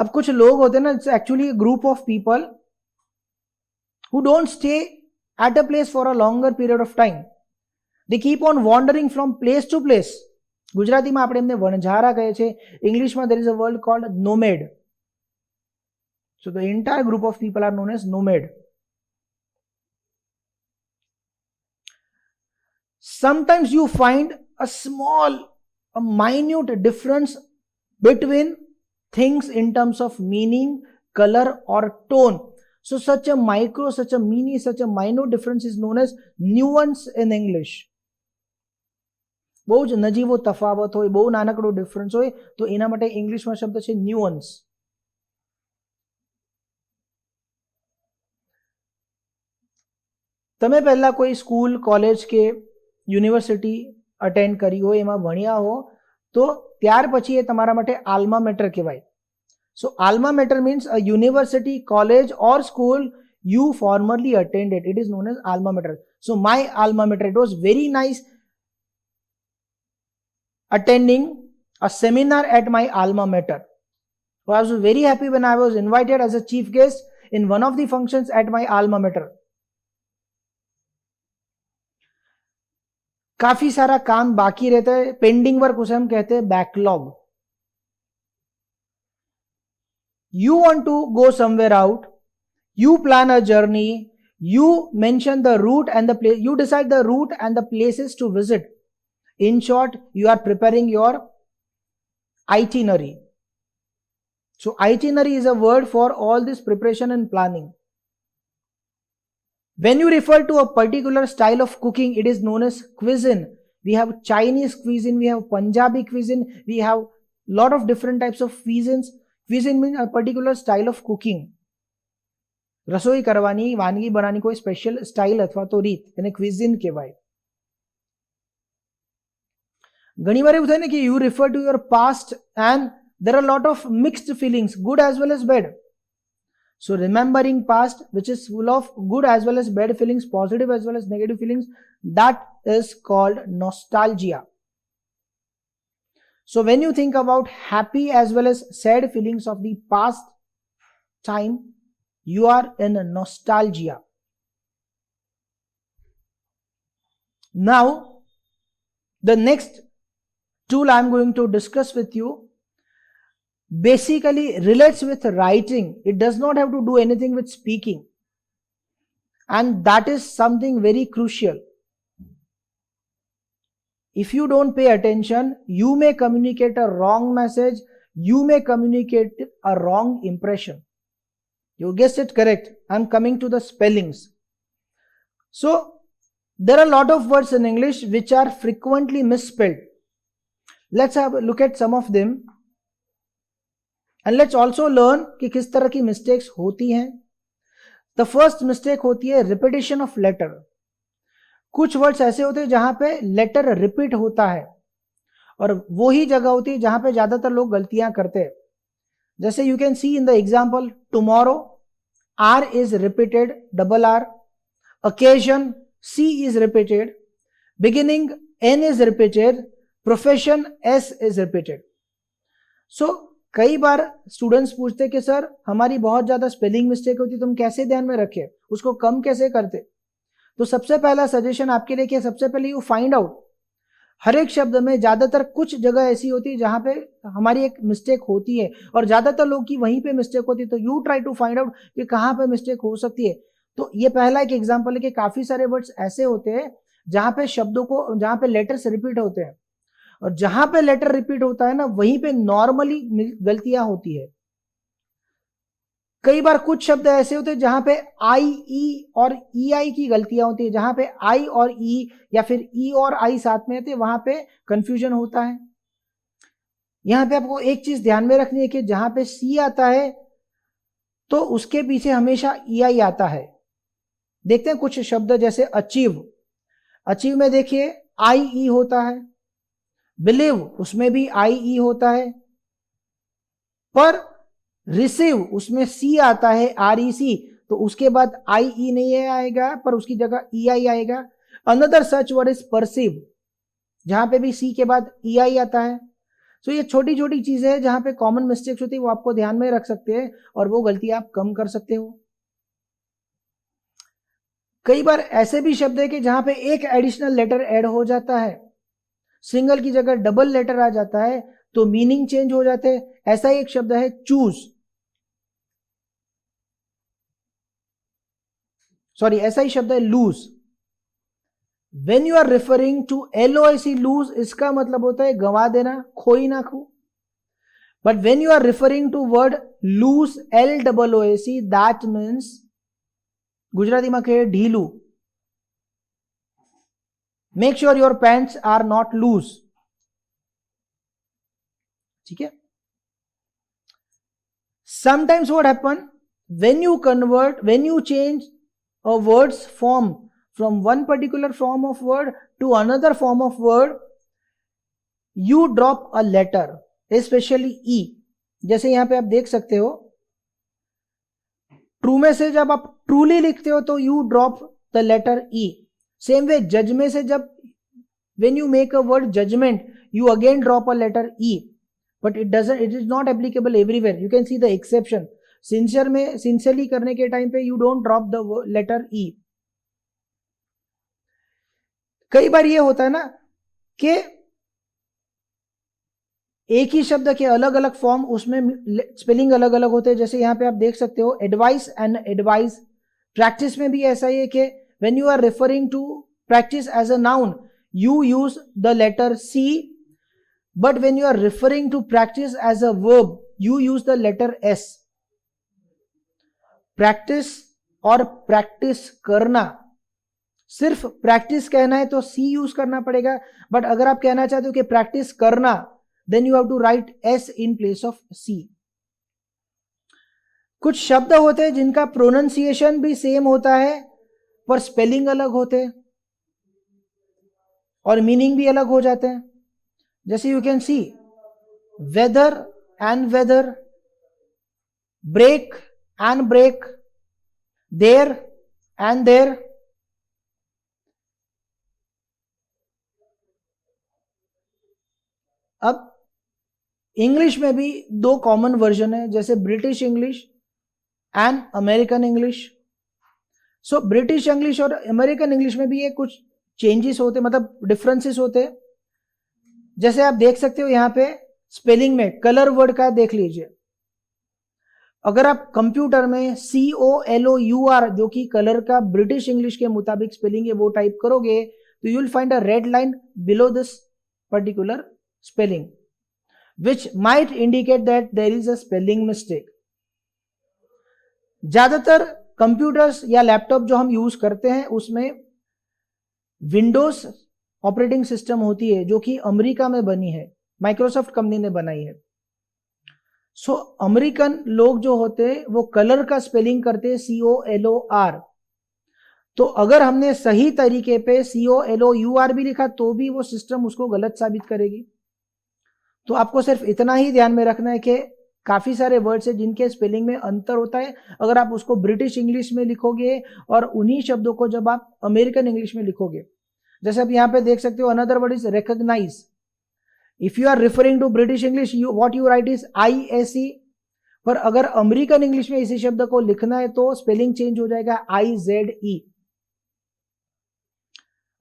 अब कुछ लोग होते हैं ना, it's actually a group of people who don't stay at a place for a longer period of time. They keep on wandering from place to place. ગુજરાતીમાં આપણે એમને વણઝારા કહે છે. ઇંગ્લિશમાં there is a word called nomad. So the entire group of people are known as nomad. Sometimes you find a minute difference between things in terms of meaning, color or tone. So such a minute difference is known as nuance in English. બહુ જ નજીવો તફાવત હોય, બહુ નાનકડો difference હોય તો એના માટે ઇંગ્લિશમાં શબ્દ છે ન્યુઅન્સ. તમે પહેલા કોઈ સ્કૂલ, કોલેજ કે યુનિવર્સિટી અટેન્ડ કરી હોય, એમાં ભણ્યા હો, તો ત્યાર પછી એ તમારા માટે આલ્મા મેટર કહેવાય. So alma mater means a university, college or school you formerly attended. It is known as alma mater. So my alma mater, it was very nice attending a seminar at my alma mater. So I was very happy when I was invited as a chief guest in one of the functions at my alma mater. काफी सारा काम बाकी रहता है, pending work उसे हम कहते हैं backlog. You want to go somewhere out, you plan a journey, you mention the route and the place, you decide the route and the places to visit. In short, you are preparing your itinerary. So itinerary is a word for all this preparation and planning. When you refer to a particular style of cooking, it is known as cuisine. We have Chinese cuisine, we have Punjabi cuisine, we have lot of different types of cuisines. Cuisine means a particular style of cooking. રસોઈ કરવાની, વાનગી બનાવવાની કોઈ special style અથવા તો રીત, એને cuisine કહેવાય. ઘણીવાર એવું થાય ને કે you refer to your past and there are a lot of mixed feelings, good as well as bad. So remembering past, which is full of good as well as bad feelings, positive as well as negative feelings, that is called nostalgia. So when you think about happy as well as sad feelings of the past time, you are in a nostalgia. Now, the next tool I'm going to discuss with you basically relates with writing. It does not have to do anything with speaking, and that is something very crucial. If you don't pay attention, you may communicate a wrong message, you may communicate a wrong impression. You guessed it correct. I'm coming to the spellings. So there are a lot of words in English which are frequently misspelled. Let's have a look at some of them, and let's also learn कि किस तरह की mistakes होती हैं. The first mistake होती है repetition of letter. कुछ words ऐसे होते हैं जहां पे लेटर रिपीट होता है, और वो ही जगह होती है जहां पे ज्यादातर लोग गलतियां करते हैं. जैसे you can see in the example, tomorrow, R is repeated, double R. occasion, C is repeated. Beginning, N is repeated. Profession, S is repeated. So कई बार स्टूडेंट्स पूछते हैं कि सर हमारी बहुत ज्यादा स्पेलिंग मिस्टेक होती है, तुम कैसे ध्यान में रखे, उसको कम कैसे करते. तो सबसे पहला सजेशन आपके लिए क्या, सबसे पहले यू फाइंड आउट. हर एक शब्द में ज्यादातर कुछ जगह ऐसी होती है जहां पे हमारी एक मिस्टेक होती है, और ज्यादातर लोग की वहीं पे मिस्टेक होती है. तो you try to find out कि कहां पे मिस्टेक हो सकती है. तो ये पहला एक एग्जांपल है कि काफी सारे वर्ड्स ऐसे होते हैं जहां पे शब्दों को, जहां पे लेटर्स रिपीट होते हैं, और जहां पे लेटर रिपीट होता है ना, वहीं पे नॉर्मली गलतियां होती है. कई बार कुछ शब्द ऐसे होते हैं जहां पे आई, ई और ई आई की गलतियां होती है. जहां पे आई और ई या फिर ई और आई साथ में आते हैं, वहां पे कंफ्यूजन होता है. यहां पे आपको एक चीज ध्यान में रखनी है कि जहां पे सी आता है तो उसके पीछे हमेशा ई आई आता है. देखते हैं कुछ शब्द जैसे अचीव. अचीव में देखिए आई ई होता है. बिलीव, उसमें भी आई ई होता है. पर रिसीव, उसमें सी आता है, आर ई सी, तो उसके बाद आई ई नहीं आएगा, पर उसकी जगह ई आई आएगा. Another such word is perceive, जहां पे भी सी के बाद ई आई आता है. सो ये छोटी छोटी चीजें हैं जहां पे कॉमन मिस्टेक्स होती है, वो आपको ध्यान में रख सकते हैं और वो गलती आप कम कर सकते हो. कई बार ऐसे भी शब्द है कि जहां पे एक एडिशनल लेटर ऐड हो जाता है, सिंगल की जगह डबल लेटर आ जाता है, तो मीनिंग चेंज हो जाते हैं. ऐसा ही एक शब्द है चूज, सॉरी ऐसा ही शब्द है lose. When you are referring to LOSE, lose, इसका मतलब होता है गंवा देना, खोई ना खो. But when you are referring to word loose, LOOSE, that means, Gujarati में कहे ढीलू. Make sure your pants are not loose. ठीक है. Sometimes what happen, when you change a word's form from one particular form of word to another form of word, you drop a letter, especially E. जैसे यहां पे आप देख सकते हो, true में से जब आप ट्रूली लिखते हो तो you drop the letter E. Same way जज में से जब when you make a word judgment, you again drop a letter E. But it is not applicable everywhere. You can see the exception. Sincere में, sincerely करने के time पे you don't drop the letter E. कई बार ये होता है ना कि एक ही शब्द के अलग अलग फॉर्म, उसमें स्पेलिंग अलग अलग होते हैं. जैसे यहां पे आप देख सकते हो एडवाइस एंड एडवाइस. प्रैक्टिस में भी ऐसा ही है कि when you are referring to practice as a noun, you use the letter C, but when you are referring to practice as a verb, you use the letter S. Practice और practice करना, सिर्फ practice कहना है तो सी use करना पड़ेगा, but अगर आप कहना चाहते हो कि प्रैक्टिस करना, then you have to write S in place of C. कुछ शब्द होते हैं जिनका प्रोनाउंसिएशन भी सेम होता है पर स्पेलिंग अलग होते हैं और मीनिंग भी अलग हो जाते हैं. जैसे you can see weather and whether, break and brake, there and their. अब इंग्लिश में भी दो कॉमन वर्जन है, जैसे British English and American English. So British English और अमेरिकन इंग्लिश में भी ये कुछ चेंजेस होते, मतलब डिफरेंसेस होते. जैसे आप देख सकते हो यहां पे स्पेलिंग में कलर वर्ड का देख लीजिए, अगर आप कंप्यूटर में COLOUR जो कि कलर का ब्रिटिश इंग्लिश के मुताबिक स्पेलिंग है वो टाइप करोगे तो you will find a red line below this particular spelling which might indicate that there is a spelling mistake. ज्यादातर कंप्यूटर्स या लैपटॉप जो हम यूज करते हैं उसमें विंडोज ऑपरेटिंग सिस्टम होती है जो कि अमेरिका में बनी है, माइक्रोसॉफ्ट कंपनी ने बनाई है। सो अमेरिकन लोग जो होते हैं वो कलर का स्पेलिंग करते हैं COLOR, तो अगर हमने सही तरीके पे COLOUR भी लिखा तो भी वो सिस्टम उसको गलत साबित करेगी। तो आपको सिर्फ इतना ही ध्यान में रखना है कि काफी सारे वर्ड्स है जिनके स्पेलिंग में अंतर होता है। अगर आप उसको ब्रिटिश इंग्लिश में लिखोगे और उन्हीं शब्दों को जब आप अमेरिकन इंग्लिश में लिखोगे, जैसे आप यहां पे देख सकते हो another word is recognise. If you are referring to British English what you write is ISE, पर अगर अमेरिकन इंग्लिश में इसी शब्द को लिखना है तो स्पेलिंग चेंज हो जाएगा IZE।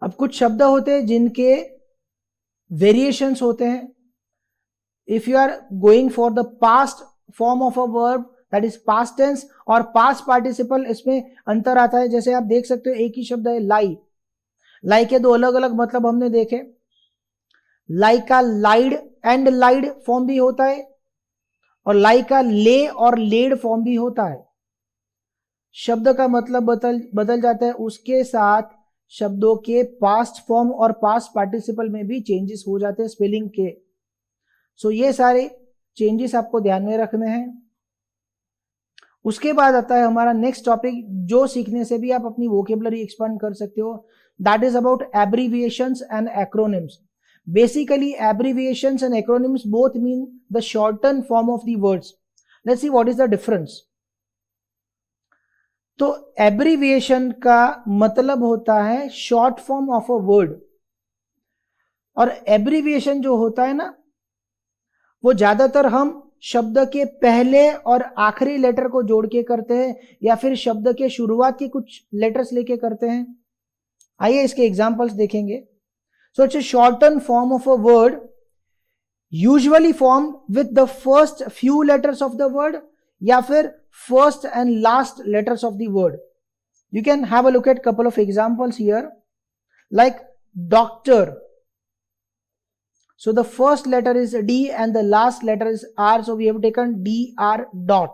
अब कुछ शब्द होते हैं जिनके वेरिएशंस होते हैं। If you are going for the past form of a verb that is past tense और पास्ट पार्टिसिपल, इसमें अंतर आता है। जैसे आप देख सकते हो एक ही शब्द है लाई, लाई के दो अलग अलग मतलब हमने देखे। लाई का लाइड एंड लाइड फॉर्म भी होता है और लाई का ले और लेड फॉर्म भी होता है। शब्द का मतलब बदल जाता है, उसके साथ शब्दों के पास्ट फॉर्म और पास्ट पार्टिसिपल में भी चेंजेस हो जाते हैं स्पेलिंग के। सो ये सारे चेंजेस आपको ध्यान में रखने हैं। उसके बाद आता है हमारा नेक्स्ट टॉपिक जो सीखने से भी आप अपनी वोकेबलरी एक्सपांड कर सकते हो, that is about abbreviations and acronyms. Basically, abbreviations and acronyms both mean the shortened form of the words. Let's see what is the difference. तो abbreviation का मतलब होता है short form of a word, और abbreviation जो होता है ना वो ज्यादातर हम शब्द के पहले और आखिरी लेटर को जोड़ के करते हैं या फिर शब्द के शुरुआत के कुछ लेटर्स लेके करते हैं। आइए इसके एग्जांपल्स देखेंगे। So it's a shortened form of a word, usually formed with the first few letters of the word या फिर first and last letters of the word. You can have a look at couple of examples here, like doctor. So the first letter is D and the last letter is R, so we have taken DR dot.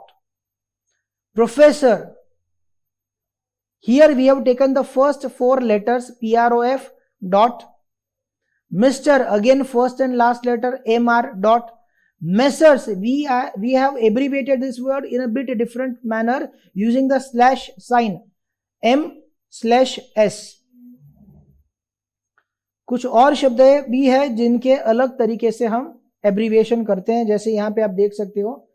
Professor. Here we have taken the first four letters PROF dot. Mr. again first and last letter MR dot. Messrs, we have abbreviated this word in a bit different manner using the slash sign M/S. कुछ और शब्द भी है जिनके अलग तरीके से हम एब्रीविएशन करते हैं। जैसे यहां पे आप देख सकते हो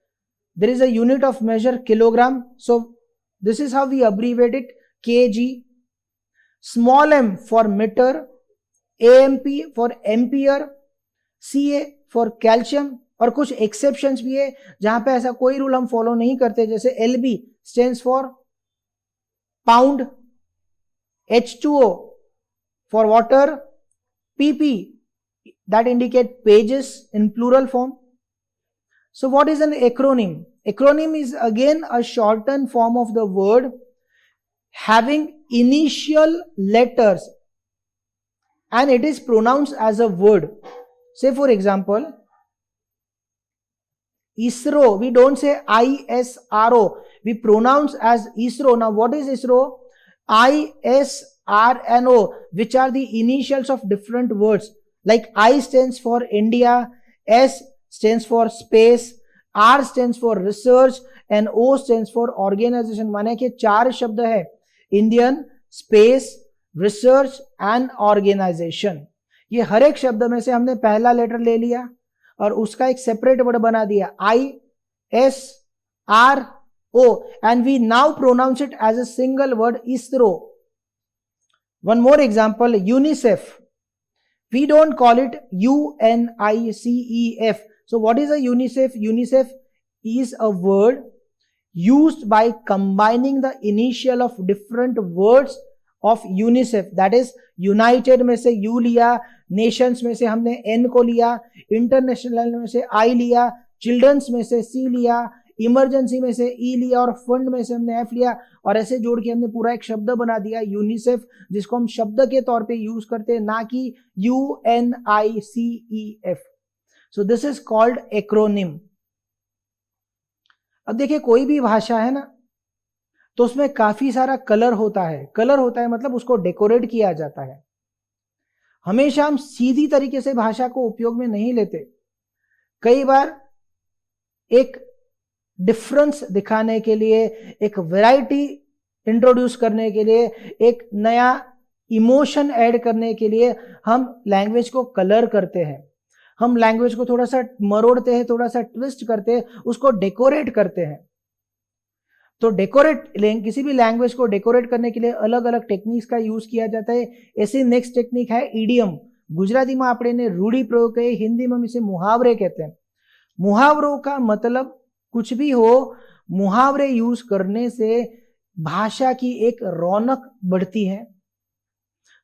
there is a unit of measure kilogram, so this is how we abbreviate it, kg. Small m for meter, AMP for ampere, CA for calcium. और कुछ एक्सेप्शंस भी है जहां पे ऐसा कोई रूल हम फॉलो नहीं करते, जैसे LB stands for pound, H2O for water, PP that indicate pages in plural form. So what is an acronym? Acronym is again a shortened form of the word having initial letters and it is pronounced as a word. Say for example, ISRO, we don't say ISRO, we pronounce as ISRO. Now what is ISRO? ISRNO, which are the initials of different words. Like I stands for India, S stands for space, R stands for research and O stands for organization. माने कि चार शब्द है, Indian, space, research and organisation. ये हर एक शब्द में से हमने पहला लेटर ले लिया और उसका एक सेपरेट वर्ड बना दिया ISRO and we now pronounce it as a single word, ISRO. One more example, UNICEF. We don't call it UNICEF. So what is a UNICEF? UNICEF is a word used by combining the initial of different words of UNICEF. That is, United में से U लिया, Nations में से हमने N को लिया, international में से आई लिया, चिल्ड्रंस में से सी लिया, इमरजेंसी में से ई लिया और फंड में से हमने एफ लिया, और ऐसे जोड़ के हमने पूरा एक शब्द बना दिया यूनिसेफ, जिसको हम शब्द के तौर पे यूज करते हैं, ना कि UNICEF। So this is called acronym. अब देखिए कोई भी भाषा है ना, तो उसमें काफी सारा कलर होता है। कलर होता है मतलब उसको डेकोरेट किया जाता है। हमेशा हम सीधी तरीके से भाषा को उपयोग में नहीं लेते। कई बार एक डिफरेंस दिखाने के लिए, एक वैरायटी इंट्रोड्यूस करने के लिए, एक नया इमोशन ऐड करने के लिए हम लैंग्वेज को कलर करते हैं। हम लैंग्वेज को थोड़ा सा मरोड़ते हैं, थोड़ा सा ट्विस्ट करते हैं, उसको डेकोरेट करते हैं। तो किसी भी लैंग्वेज को डेकोरेट करने के लिए अलग अलग टेक्निक्स का यूज किया जाता है। ऐसी नेक्स्ट टेक्निक है इडियम। गुजराती में આપણે એને રૂઢી પ્રયોગ કહીએ, हिंदी में हम इसे मुहावरे कहते हैं। मुहावरों का मतलब कुछ भी हो, मुहावरे यूज करने से भाषा की एक रौनक बढ़ती है।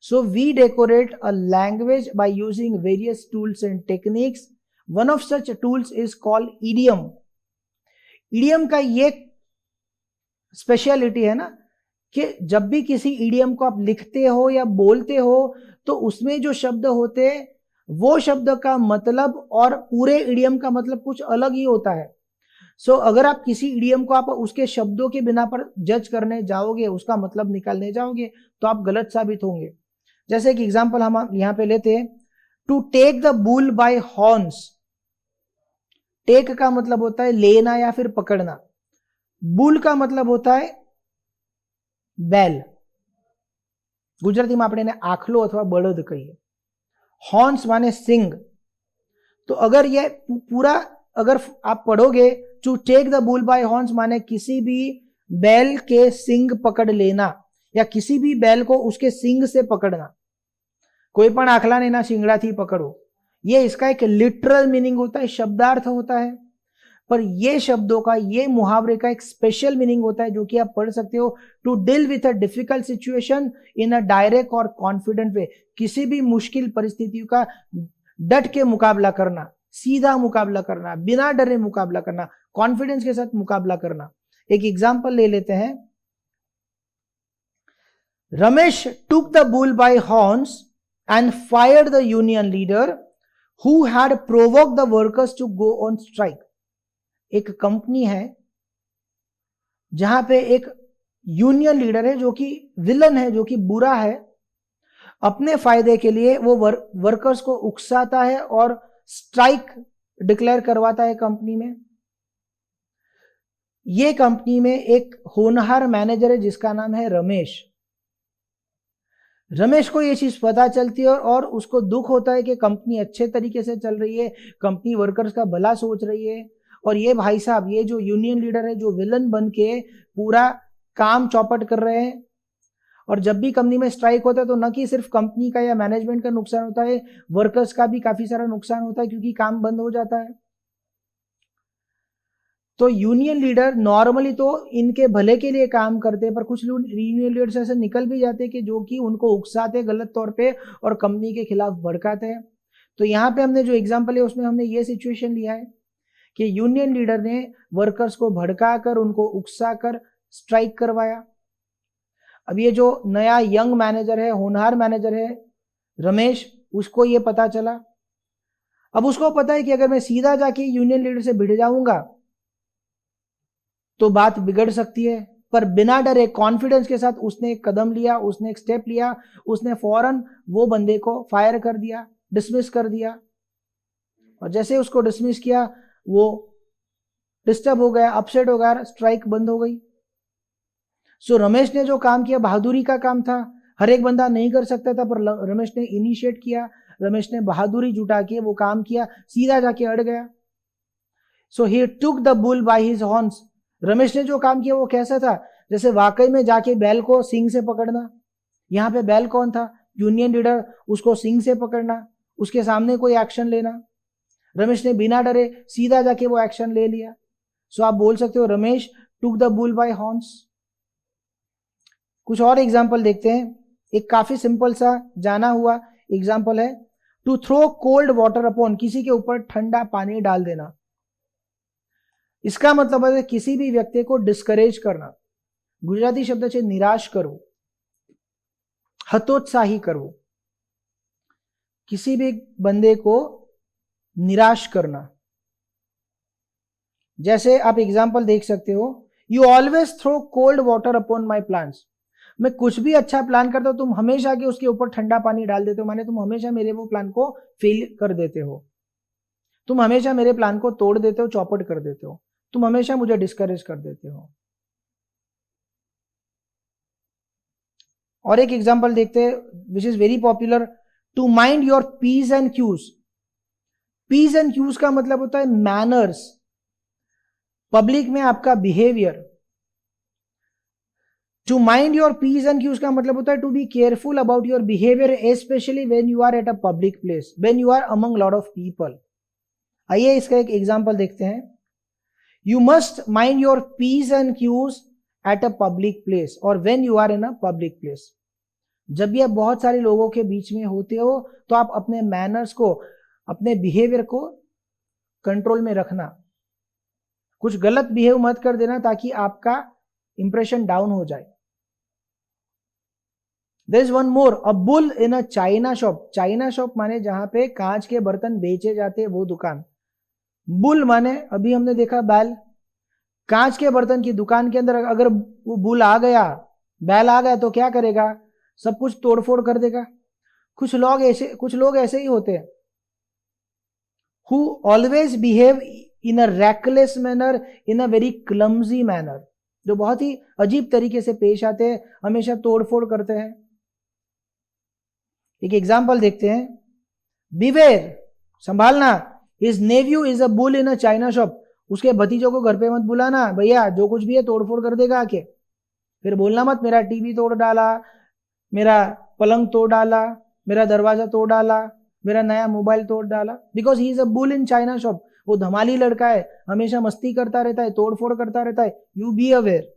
So we decorate a language by using various tools and techniques. One of such tools is called idiom. Idiom का ये स्पेशलिटी है ना कि जब भी किसी इडियम को आप लिखते हो या बोलते हो तो उसमें जो शब्द होते हैं वो शब्द का मतलब और पूरे इडियम का मतलब कुछ अलग ही होता है। सो अगर आप किसी इडियम को आप उसके शब्दों के बिना पर जज करने जाओगे, उसका मतलब निकालने जाओगे, तो आप गलत साबित होंगे। जैसे एक एग्जांपल हम यहां पे लेते हैं, to take the bull by horns. Take का मतलब होता है लेना या फिर पकड़ना। बुल का मतलब होता है बैल। गुजराती में આપણે आखलो अथवा बળદ कहिए। हॉर्न्स माने सिंग। तो अगर ये पूरा अगर आप पढ़ोगे, to take the bull by horns माने किसी भी बैल के सिंग पकड़ लेना या किसी भी बैल को उसके सिंग से पकड़ना। कोई पण आखला ने ना शिंगड़ा थी पकड़ो, ये इसका एक लिटरल मीनिंग होता है, शब्दार्थ होता है। पर ये शब्दों का, ये मुहावरे का एक स्पेशल मीनिंग होता है जो कि आप पढ़ सकते हो। To deal with a difficult situation in a direct और कॉन्फिडेंट वे। किसी भी मुश्किल परिस्थितियों का डट के मुकाबला करना, सीधा मुकाबला करना, बिना डरे मुकाबला करना, कॉन्फिडेंस के साथ मुकाबला करना। एक एग्जांपल ले लेते हैं। Ramesh took the bull by horns and fired the union leader who had provoked the workers to go on strike. एक कंपनी है जहां पे एक यूनियन लीडर है जो कि विलन है, जो कि बुरा है। अपने फायदे के लिए वो वर्कर्स को उकसाता है और स्ट्राइक डिक्लेयर करवाता है कंपनी में। ये कंपनी में एक होनहार मैनेजर है जिसका नाम है रमेश। रमेश को ये चीज पता चलती है और उसको दुख होता है कि कंपनी अच्छे तरीके से चल रही है, कंपनी वर्कर्स का भला सोच रही है, और ये भाई साहब, ये जो यूनियन लीडर है, जो विलन बन के पूरा काम चौपट कर रहे हैं। और जब भी कंपनी में स्ट्राइक होता है तो न कि सिर्फ कंपनी का या मैनेजमेंट का नुकसान होता है, वर्कर्स का भी काफी सारा नुकसान होता है क्योंकि काम बंद हो जाता है। तो यूनियन लीडर नॉर्मली तो इनके भले के लिए काम करते हैं, पर कुछ यूनियन लीडर्स ऐसे निकल भी जाते हैं कि जो कि उनको उकसाते गलत तौर पे और कंपनी के खिलाफ भड़काते हैं। तो यहाँ पे हमने जो एग्जांपल है उसमें हमने ये सिचुएशन लिया है कि यूनियन लीडर ने वर्कर्स को भड़का कर, उनको उकसा कर स्ट्राइक करवाया। अब ये जो नया यंग मैनेजर है, होनहार मैनेजर है रमेश, उसको ये पता चला। अब उसको पता है कि अगर मैं सीधा जाके यूनियन लीडर से भिड़ जाऊंगा तो बात बिगड़ सकती है। पर बिना डरे कॉन्फिडेंस के साथ उसने एक कदम लिया, उसने एक स्टेप लिया, उसने फौरन वो बंदे को फायर कर दिया, डिसमिस कर दिया। और जैसे उसको डिसमिस किया वो डिस्टर्ब हो गया, अपसेट हो गया, स्ट्राइक बंद हो गई। सो रमेश ने जो काम किया बहादुरी का काम था। हर एक बंदा नहीं कर सकता था, पर रमेश ने इनिशिएट किया, रमेश ने बहादुरी जुटा के वो काम किया, सीधा जाके अड़ गया। So he took the bull by his horns. Ramesh ने जो काम किया वो कैसा था? जैसे वाकई में जाके बैल को सींग से पकड़ना। यहाँ पे बैल कौन था? Union leader. उसको सींग से पकड़ना, उसके सामने कोई एक्शन लेना। रमेश ने बिना डरे सीधा जाके वो एक्शन ले लिया। सो आप बोल सकते हो रमेश टुक द बुल बाय हॉर्न्स। कुछ और एग्जाम्पल देखते हैं। एक काफी सिंपल सा जाना हुआ एग्जाम्पल है। To throw cold water upon, किसी के ऊपर ठंडा पानी डाल देना। इसका मतलब है किसी भी व्यक्ति को डिस्करेज करना। गुजराती शब्द છે નિરાશ કરવું, हतोत्साही करવું, किसी भी बंदे को निराश करना। जैसे आप एग्जाम्पल देख सकते हो, you always throw cold water upon my plants. मैं कुछ भी अच्छा प्लान करता हूं, तुम हमेशा के उसके ऊपर ठंडा पानी डाल देते हो, माने तुम हमेशा मेरे वो प्लान को फेल कर देते हो, तुम हमेशा मेरे प्लान को तोड़ देते हो, चौपट कर देते हो, तुम हमेशा मुझे डिस्करेज कर देते हो। और एक एग्जांपल देखते हैं which is very popular, to mind your P's and Q's. P's and Q's का मतलब होता है मैनर्स, पब्लिक में आपका behaviour. To mind your P's and Q's का मतलब होता है to be careful about your behaviour, especially when you are at a public place, when you are among lot of people. आइए इसका एक एग्जांपल देखते हैं। You must mind your P's and cues eight a public place और when you are in a public place. जब भी आप बहुत सारे लोगों के बीच में होते हो तो आप अपने मैनर्स को, अपने बिहेवियर को कंट्रोल में रखना, कुछ गलत बिहेव मत कर देना ताकि आपका इंप्रेशन डाउन हो जाए। There is one more, a bull in a china shop. China shop माने जहां पे कांच के बर्तन बेचे जाते हैं वो दुकान। बुल माने अभी हमने देखा बैल, कांच के बर्तन की दुकान के अंदर अगर वो बुल आ गया, बैल आ गया तो क्या करेगा, सब कुछ तोड़फोड़ कर देगा। कुछ लोग ऐसे ही होते हैं, who always behave in a reckless manner, in a very clumsy manner, जो बहुत ही अजीब तरीके से पेश आते हैं, हमेशा तोड़फोड़ करते हैं। एक एग्जांपल देखते हैं, बिवेयर, संभालना, his nephew is a bull in a china shop। उसके भतीजों को घर पे मत बुलाना, भैया जो कुछ भी है तोड़फोड़ कर देगा आके। फिर बोलना मत मेरा टीवी तोड़ डाला, मेरा पलंग तोड़ डाला, मेरा दरवाजा तोड़ डाला, मेरा नया मोबाइल तोड़ डाला, because he is a bull in China shop. वो धमाली लड़का है, हमेशा मस्ती करता रहता है, तोड़फोड़ करता रहता है। You be aware.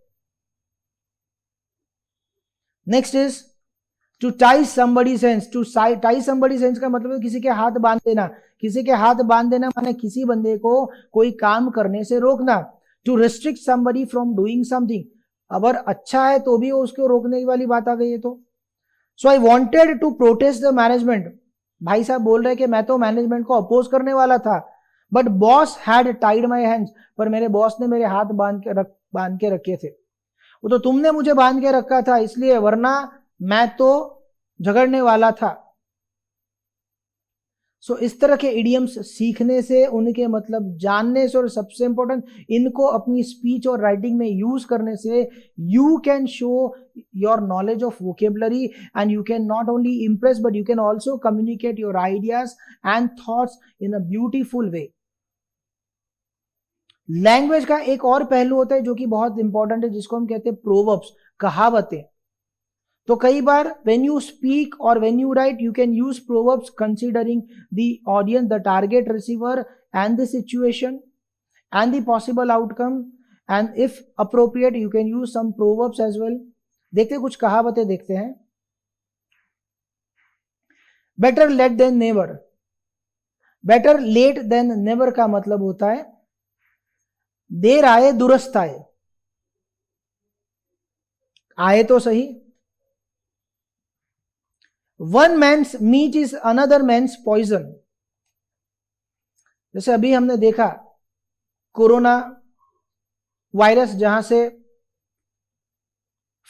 Next is to tie somebody sense. To tie somebody sense का मतलब किसी के हाथ बांध देना। किसी के हाथ बांध देना माने किसी बंदे को कोई काम करने से रोकना। To restrict somebody from doing something, अगर अच्छा है तो भी उसको रोकने वाली बात आ गई है तो। So I wanted to protest the management. भाई साहब बोल रहे कि मैं तो मैनेजमेंट को अपोज करने वाला था, but boss had tied my hands, पर मेरे बॉस ने मेरे हाथ बांध के रखे थे। वो तो तुमने मुझे बांध के रखा था इसलिए, वरना मैं तो झगड़ने वाला था। सो इस तरह के इडियम्स सीखने से, उनके मतलब जानने से, और सबसे इंपॉर्टेंट इनको अपनी स्पीच और राइटिंग में यूज करने से you can show your knowledge of vocabulary and you can not only Impress but you can also communicate your ideas and thoughts in a beautiful way. Language का एक और पहलू होता है जो कि बहुत इंपॉर्टेंट है, जिसको हम कहते हैं प्रोवर्ब्स, कहावतें। तो कई बार when you speak or when you write you can use proverbs considering the audience, the target receiver and the situation and the possible outcome, and if appropriate you can use some proverbs as well। देखते हैं कुछ कहावतें देखते हैं। better late than never, better late than never का मतलब होता है देर आए दुरुस्त आए, आए तो सही। One man's meat is another man's poison. जैसे अभी हमने देखा कोरोना वायरस जहां से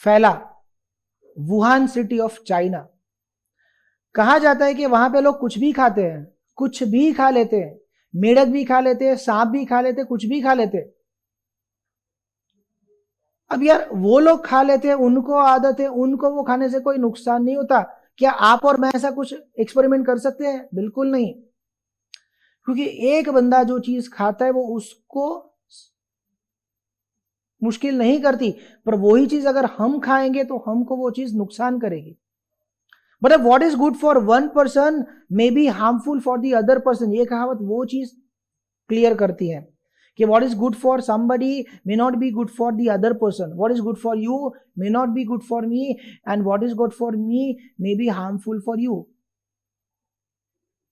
फैला, वुहान सिटी ऑफ चाइना। कहा जाता है कि वहां पे लोग कुछ भी खाते हैं, कुछ भी खा लेते हैं, मेढक भी खा लेते हैं, सांप भी खा लेते हैं, कुछ भी खा लेते हैं। अब यार वो लोग खा लेते हैं, उनको आदत है, उनको वो खाने से कोई नुकसान नहीं होता। क्या आप और मैं ऐसा कुछ एक्सपेरिमेंट कर सकते हैं? बिल्कुल नहीं, क्योंकि एक बंदा जो चीज खाता है वो उसको मुश्किल नहीं करती, पर वही चीज अगर हम खाएंगे तो हमको वो चीज नुकसान करेगी। But what is good for one person may be harmful for the other person. ये कहावत वो चीज क्लियर करती है कि what is good for somebody may not be good for the other person, what is good for you may not be good for me, and what is good for me may be harmful for you।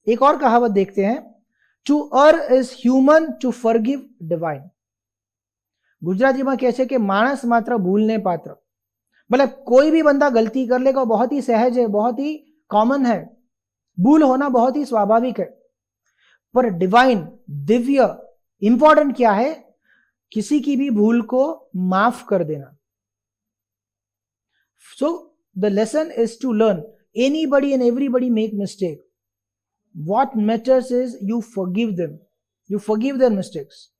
एक और कहावत देखते हैं, to err is human to forgive divine. ગુજરાતીમાં કહે છે કે માણસ માત્ર ભૂલને પાત્ર, मतलब कोई भी बंदा गलती कर लेगा, बहुत ही सहज है, बहुत ही कॉमन है, भूल होना बहुत ही स्वाभाविक है। पर डिवाइन, दिव्य, इंपॉर्टेंट क्या है? किसी की भी भूल को माफ कर देना। So the lesson is to learn, anybody and everybody make mistake, what matters is you forgive them, you forgive their mistakes.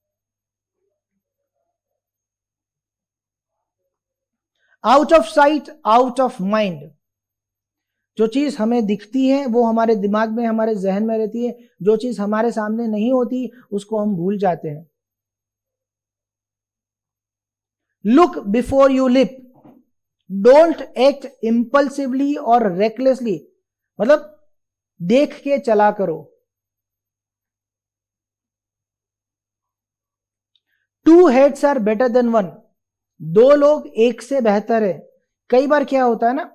Out of sight, out of mind. जो चीज हमें दिखती है वो हमारे दिमाग में, हमारे जहन में रहती है, जो चीज हमारे सामने नहीं होती उसको हम भूल जाते हैं। Look before you leap, don't act impulsively और रेकलेसली, मतलब देख के चला करो। Two heads are better than one, दो लोग एक से बेहतर है। कई बार क्या होता है ना,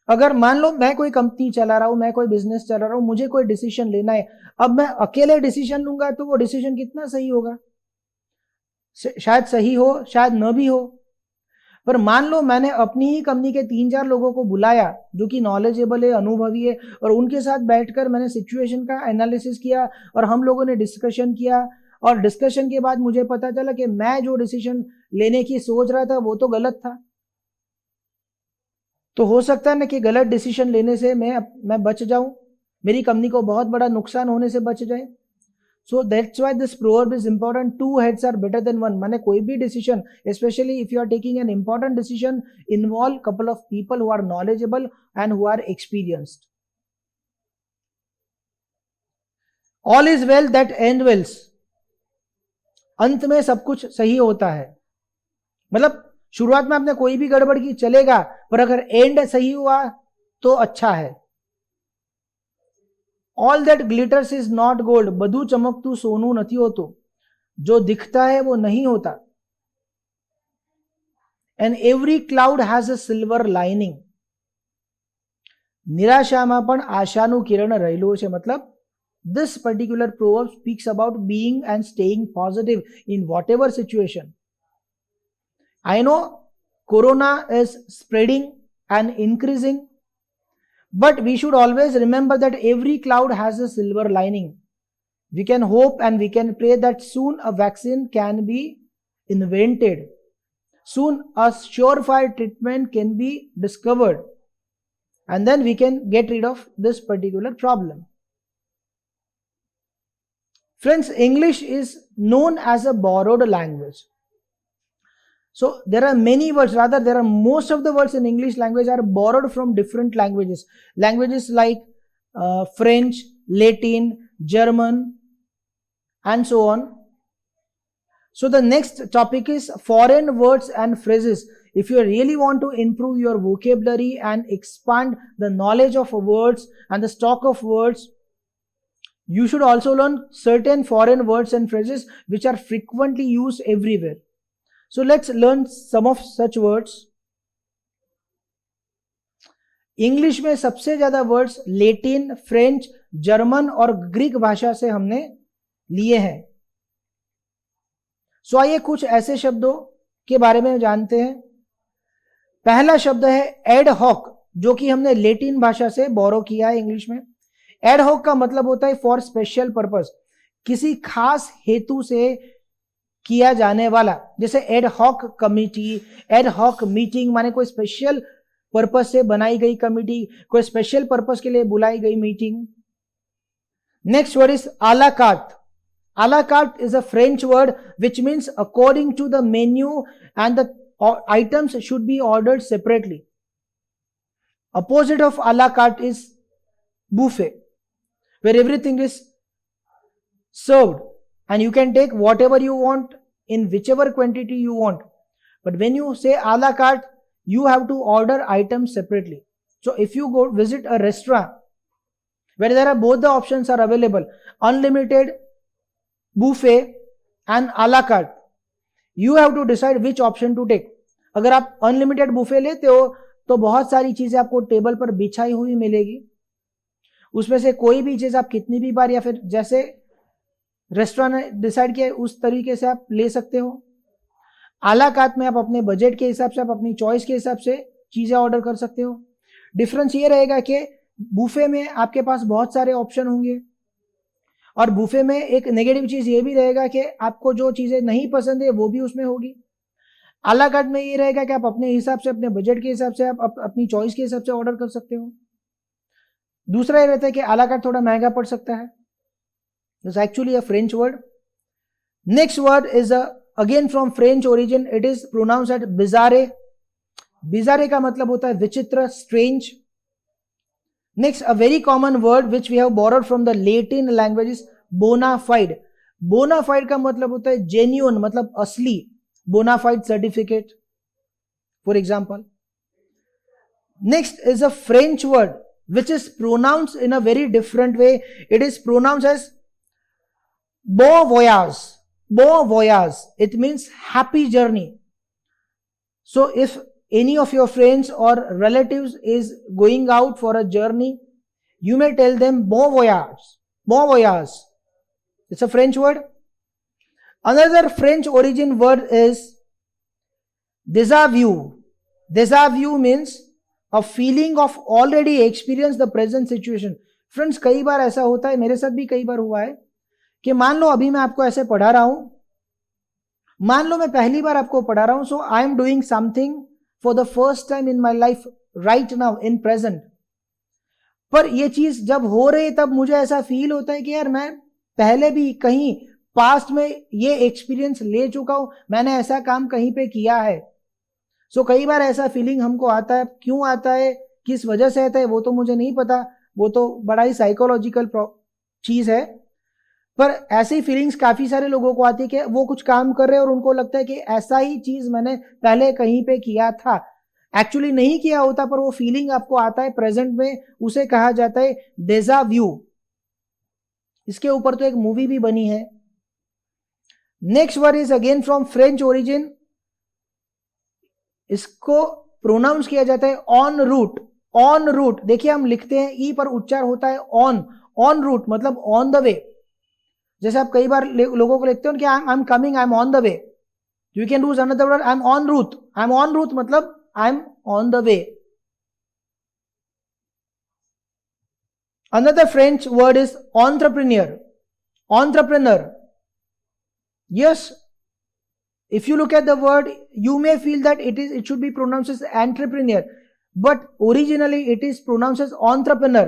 अगर मान लो मैं कोई कंपनी चला रहा हूं, मैं कोई बिजनेस चला रहा हूं, मुझे कोई डिसीजन लेना है, अब मैं अकेले डिसीजन लूंगा तो वो डिसीजन कितना सही होगा? शायद सही हो, शायद न भी हो। पर मान लो मैंने अपनी ही कंपनी के 3-4 लोगों को बुलाया जो कि नॉलेजेबल है, अनुभवी है, और उनके साथ बैठकर मैंने सिचुएशन का एनालिसिस किया और हम लोगों ने डिस्कशन किया, और डिस्कशन के बाद मुझे पता चला कि मैं जो डिसीजन लेने की सोच रहा था वो तो गलत था। तो हो सकता है ना कि गलत डिसीजन लेने से मैं बच जाऊं, मेरी कंपनी को बहुत बड़ा नुकसान होने से बच जाए। So that's why this proverb is important, two heads are better than one. माने कोई भी decision, especially if you are taking an important decision, involve couple of people who are knowledgeable and who are experienced. All is well that ends well, अंत में सब कुछ सही होता है। मतलब शुरुआत में आपने कोई भी गड़बड़ की चलेगा, पर अगर एंड सही हुआ तो अच्छा है। All that glitters is not gold, બધું ચમકતું સોનું નથી હોતું, जो दिखता है वो नहीं होता। And every cloud has a silver lining, નિરાશામાં પણ આશાનું કિરણ રહેલું છે। मतलब this particular proverb speaks about being and staying positive in whatever situation. I know corona is spreading and increasing, but we should always remember that every cloud has a silver lining. We can hope and we can pray that soon a vaccine can be invented. Soon a surefire treatment can be discovered, and then we can get rid of this particular problem. Friends, English is known as a borrowed language. So there are many words, rather there are most of the words in English language are borrowed from different languages. Languages like French, Latin, German, and so on. So the next topic is foreign words and phrases. If you really want to improve your vocabulary and expand the knowledge of words and the stock of words, you should also learn certain foreign words and phrases which are frequently used everywhere. So let's learn some of such words. English में सबसे ज्यादा words Latin, French, German और Greek भाषा से हमने लिए हैं। सो आइए कुछ ऐसे शब्दों के बारे में जानते हैं। पहला शब्द है एड हॉक, जो कि हमने लेटिन भाषा से बोरो किया है इंग्लिश में। एड हॉक का मतलब होता है फॉर स्पेशल पर्पस, किसी खास हेतु से किया जाने वाला। जैसे ad hoc committee, ad hoc meeting, माने कोई स्पेशल पर्पस से बनाई गई कमिटी, कोई स्पेशल पर्पस के लिए बुलाई गई meeting. Next word is a la carte. A la carte is a French word which means according to the menu and the items should be ordered separately. Opposite of a la carte is buffet, where everything is served and you can take whatever you want in whichever quantity you want. But when you say a la carte, you have to order items separately. So if you go visit a restaurant where there are both the options are available, unlimited, buffet and a la carte, you have to decide which option to take. अगर आप unlimited buffet लेते हो तो बहुत सारी चीजें आपको table पर बिछाई हुई मिलेगी, उसमें से कोई भी चीज आप कितनी भी बार या फिर जैसे रेस्टोरेंट ने डिसाइड किया उस तरीके से आप ले सकते हो। आला कार्ट में आप अपने बजट के हिसाब से, आप अपनी चॉइस के हिसाब से चीजें ऑर्डर कर सकते हो। डिफरेंस ये रहेगा कि बुफे में आपके पास बहुत सारे ऑप्शन होंगे, और बुफे में एक नेगेटिव चीज ये भी रहेगा कि आपको जो चीजें नहीं पसंद है वो भी उसमें होगी। आला कार्ट में ये रहेगा कि आप अपने हिसाब से, अपने बजट के हिसाब से, आप अपनी चॉइस के हिसाब से ऑर्डर कर सकते हो। दूसरा ये रहता है कि आला कार्ट थोड़ा महंगा पड़ सकता है। It's actually a French word. Next word is again from French origin, it is pronounce at bizarre. Bizarre का मतलब होता है विचित्र, strange. Next, a very common word which we have borrowed from the Latin languages, bona fide. Bona fide का मतलब होता है genuine, मतलब असली, bona fide certificate for example. Next is a French word which is pronounced in a very different way. It is pronounced as bon voyage. Bon voyage. It means happy journey. So if any of your friends or relatives is going out for a journey, you may tell them bon voyage. Bon voyage. It's a French word. Another French origin word is déjà vu. Déjà vu means a feeling of already experience the present situation. Friends, कई बार ऐसा होता है, मेरे साथ भी कई बार हुआ है कि मान लो अभी मैं आपको ऐसे पढ़ा रहा हूं, मान लो मैं पहली बार आपको पढ़ा रहा हूं, so I am doing something for the first time in my life right now in present. पर ये चीज जब हो रही तब मुझे ऐसा फील होता है कि यार मैं पहले भी कहीं पास्ट में ये एक्सपीरियंस ले चुका हूं, मैंने ऐसा काम कहीं पे किया है। सो कई बार ऐसा फीलिंग हमको आता है, क्यों आता है, किस वजह से आता है, वो तो मुझे नहीं पता, वो तो बड़ा ही साइकोलॉजिकल चीज है। पर ऐसी फीलिंग्स काफी सारे लोगों को आती है कि वो कुछ काम कर रहे हैं और उनको लगता है कि ऐसा ही चीज मैंने पहले कहीं पे किया था। एक्चुअली नहीं किया होता, पर वो फीलिंग आपको आता है प्रेजेंट में, उसे कहा जाता है डेजा व्यू। इसके ऊपर तो एक मूवी भी बनी है। Next word is again from French origin, इसको प्रोनाउंस किया जाता है ऑन रूट। ऑन रूट, देखिए हम लिखते हैं ई पर उच्चार होता है ऑन। ऑन रूट मतलब ऑन द वे। जैसे आप कई बार लोगों को लिखते हो कि I am coming, I am on the way. You can use another word, I am en route. I am en route मतलब I am on the way. Another French word is entrepreneur. Entrepreneur. Yes, if you look at the word, you may feel that it should be pronounced as entrepreneur, but originally it is pronounced as entrepreneur.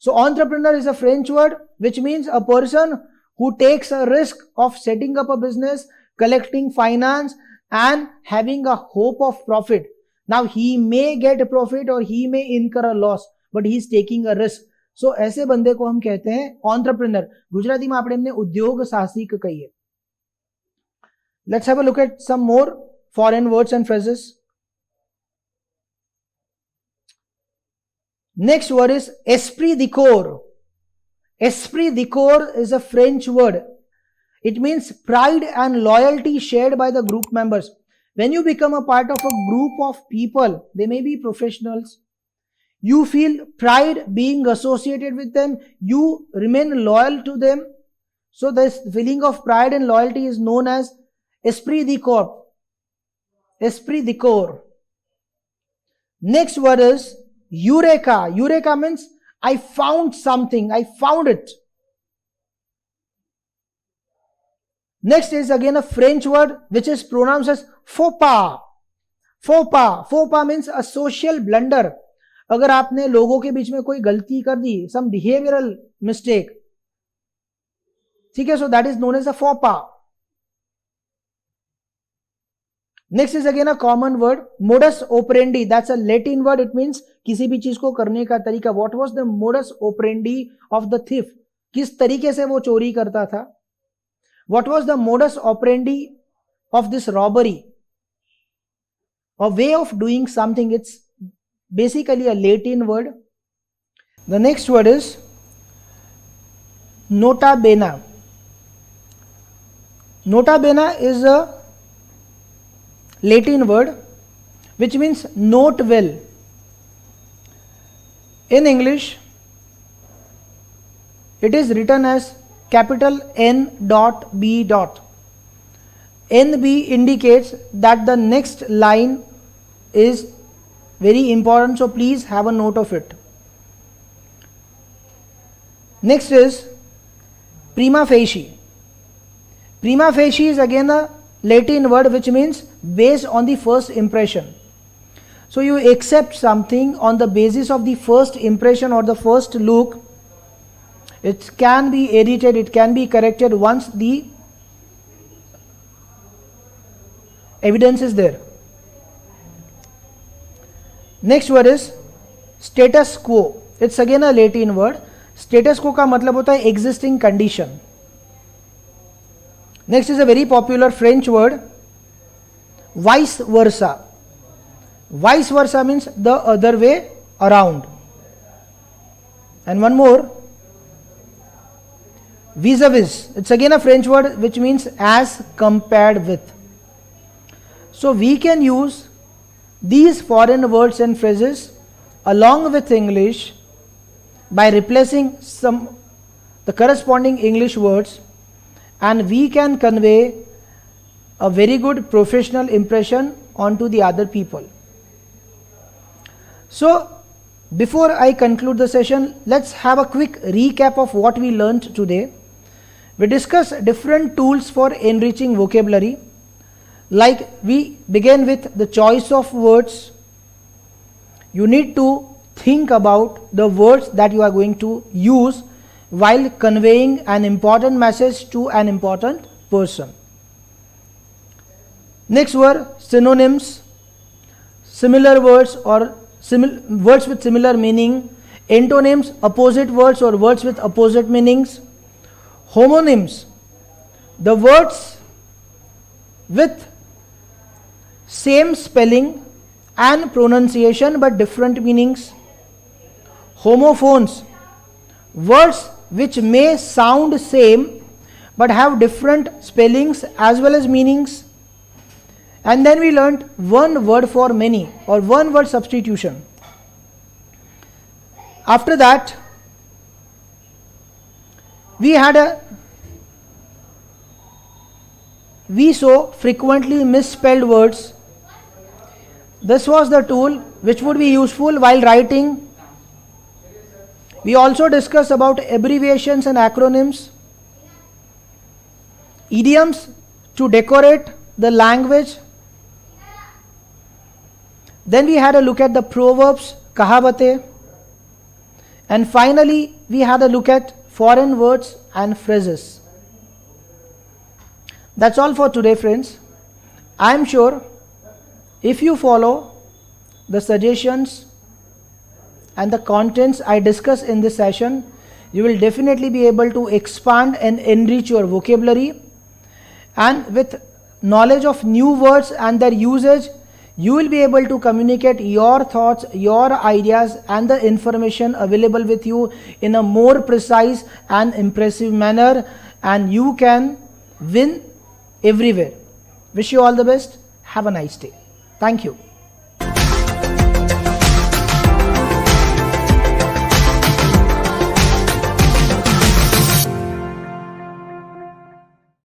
So entrepreneur is a French word which means a person who takes a risk of setting up a business, collecting finance and having a hope of profit. Now he may get a profit or he may incur a loss, but he is taking a risk. So ऐसे बंदे को हम कहते हैं entrepreneur. Gujarati में આપણે એમને ઉદ્યોગ સાહસિક કહીએ. Let's have a look at some more foreign words and phrases. Next word is esprit de corps. Esprit de corps is a French word. It means pride and loyalty shared by the group members. When you become a part of a group of people, they may be professionals, you feel pride being associated with them, you remain loyal to them. So this feeling of pride and loyalty is known as esprit de corps. Esprit de corps. Next word is eureka. Eureka means I found something, I found it. Next is again a French word which is pronounced as faux pas. Faux pas. Faux pas means a social blunder. अगर आपने लोगों के बीच में कोई गलती कर दी, some behavioral mistake, ठीक है, so that is known as a faux pas. Next is again a common word, modus operandi. That's a Latin word. It means किसी भी चीज को करने का तरीका. What was the modus operandi of the thief? किस तरीके से वो चोरी करता था? What was the modus operandi of this robbery? A way of doing something. It's basically a Latin word. The next word is nota bene. Nota bene is a Latin word which means note well. In English, it is written as capital N dot B dot. NB indicates that the next line is very important, so please have a note of it. Next is prima facie. Prima facie is again a Latin word which means based on the first impression. So you accept something on the basis of the first impression or the first look. It can be edited, it can be corrected once the evidence is there. Next word is status quo. It's again a Latin word. Status quo का मतलब होता है existing condition. Next is a very popular French word, vice versa. Vice versa means the other way around. And one more, vis-a-vis. It's again a French word which means as compared with. So we can use these foreign words and phrases along with English by replacing the corresponding English words, and we can convey a very good professional impression onto the other people. So before I conclude the session, let's have a quick recap of what we learned today. We discussed different tools for enriching vocabulary. Like we began with the choice of words. You need to think about the words that you are going to use while conveying an important message to an important person. Next were synonyms, similar words or words with similar meaning, antonyms, opposite words or words with opposite meanings, homonyms, the words with same spelling and pronunciation but different meanings, homophones, words which may sound same but have different spellings as well as meanings. And then we learnt one word for many or one word substitution. After that, we saw frequently misspelled words. This was the tool which would be useful while writing. We also discussed about abbreviations and acronyms, idioms to decorate the language. Then we had a look at the proverbs, kahavate, and finally we had a look at foreign words and phrases. That's all for today, friends. I am sure if you follow the suggestions and the contents I discuss in this session, you will definitely be able to expand and enrich your vocabulary, and with knowledge of new words and their usage, you will be able to communicate your thoughts, your ideas and the information available with you in a more precise and impressive manner, and you can win everywhere. Wish you all the best. Have a nice day. Thank you.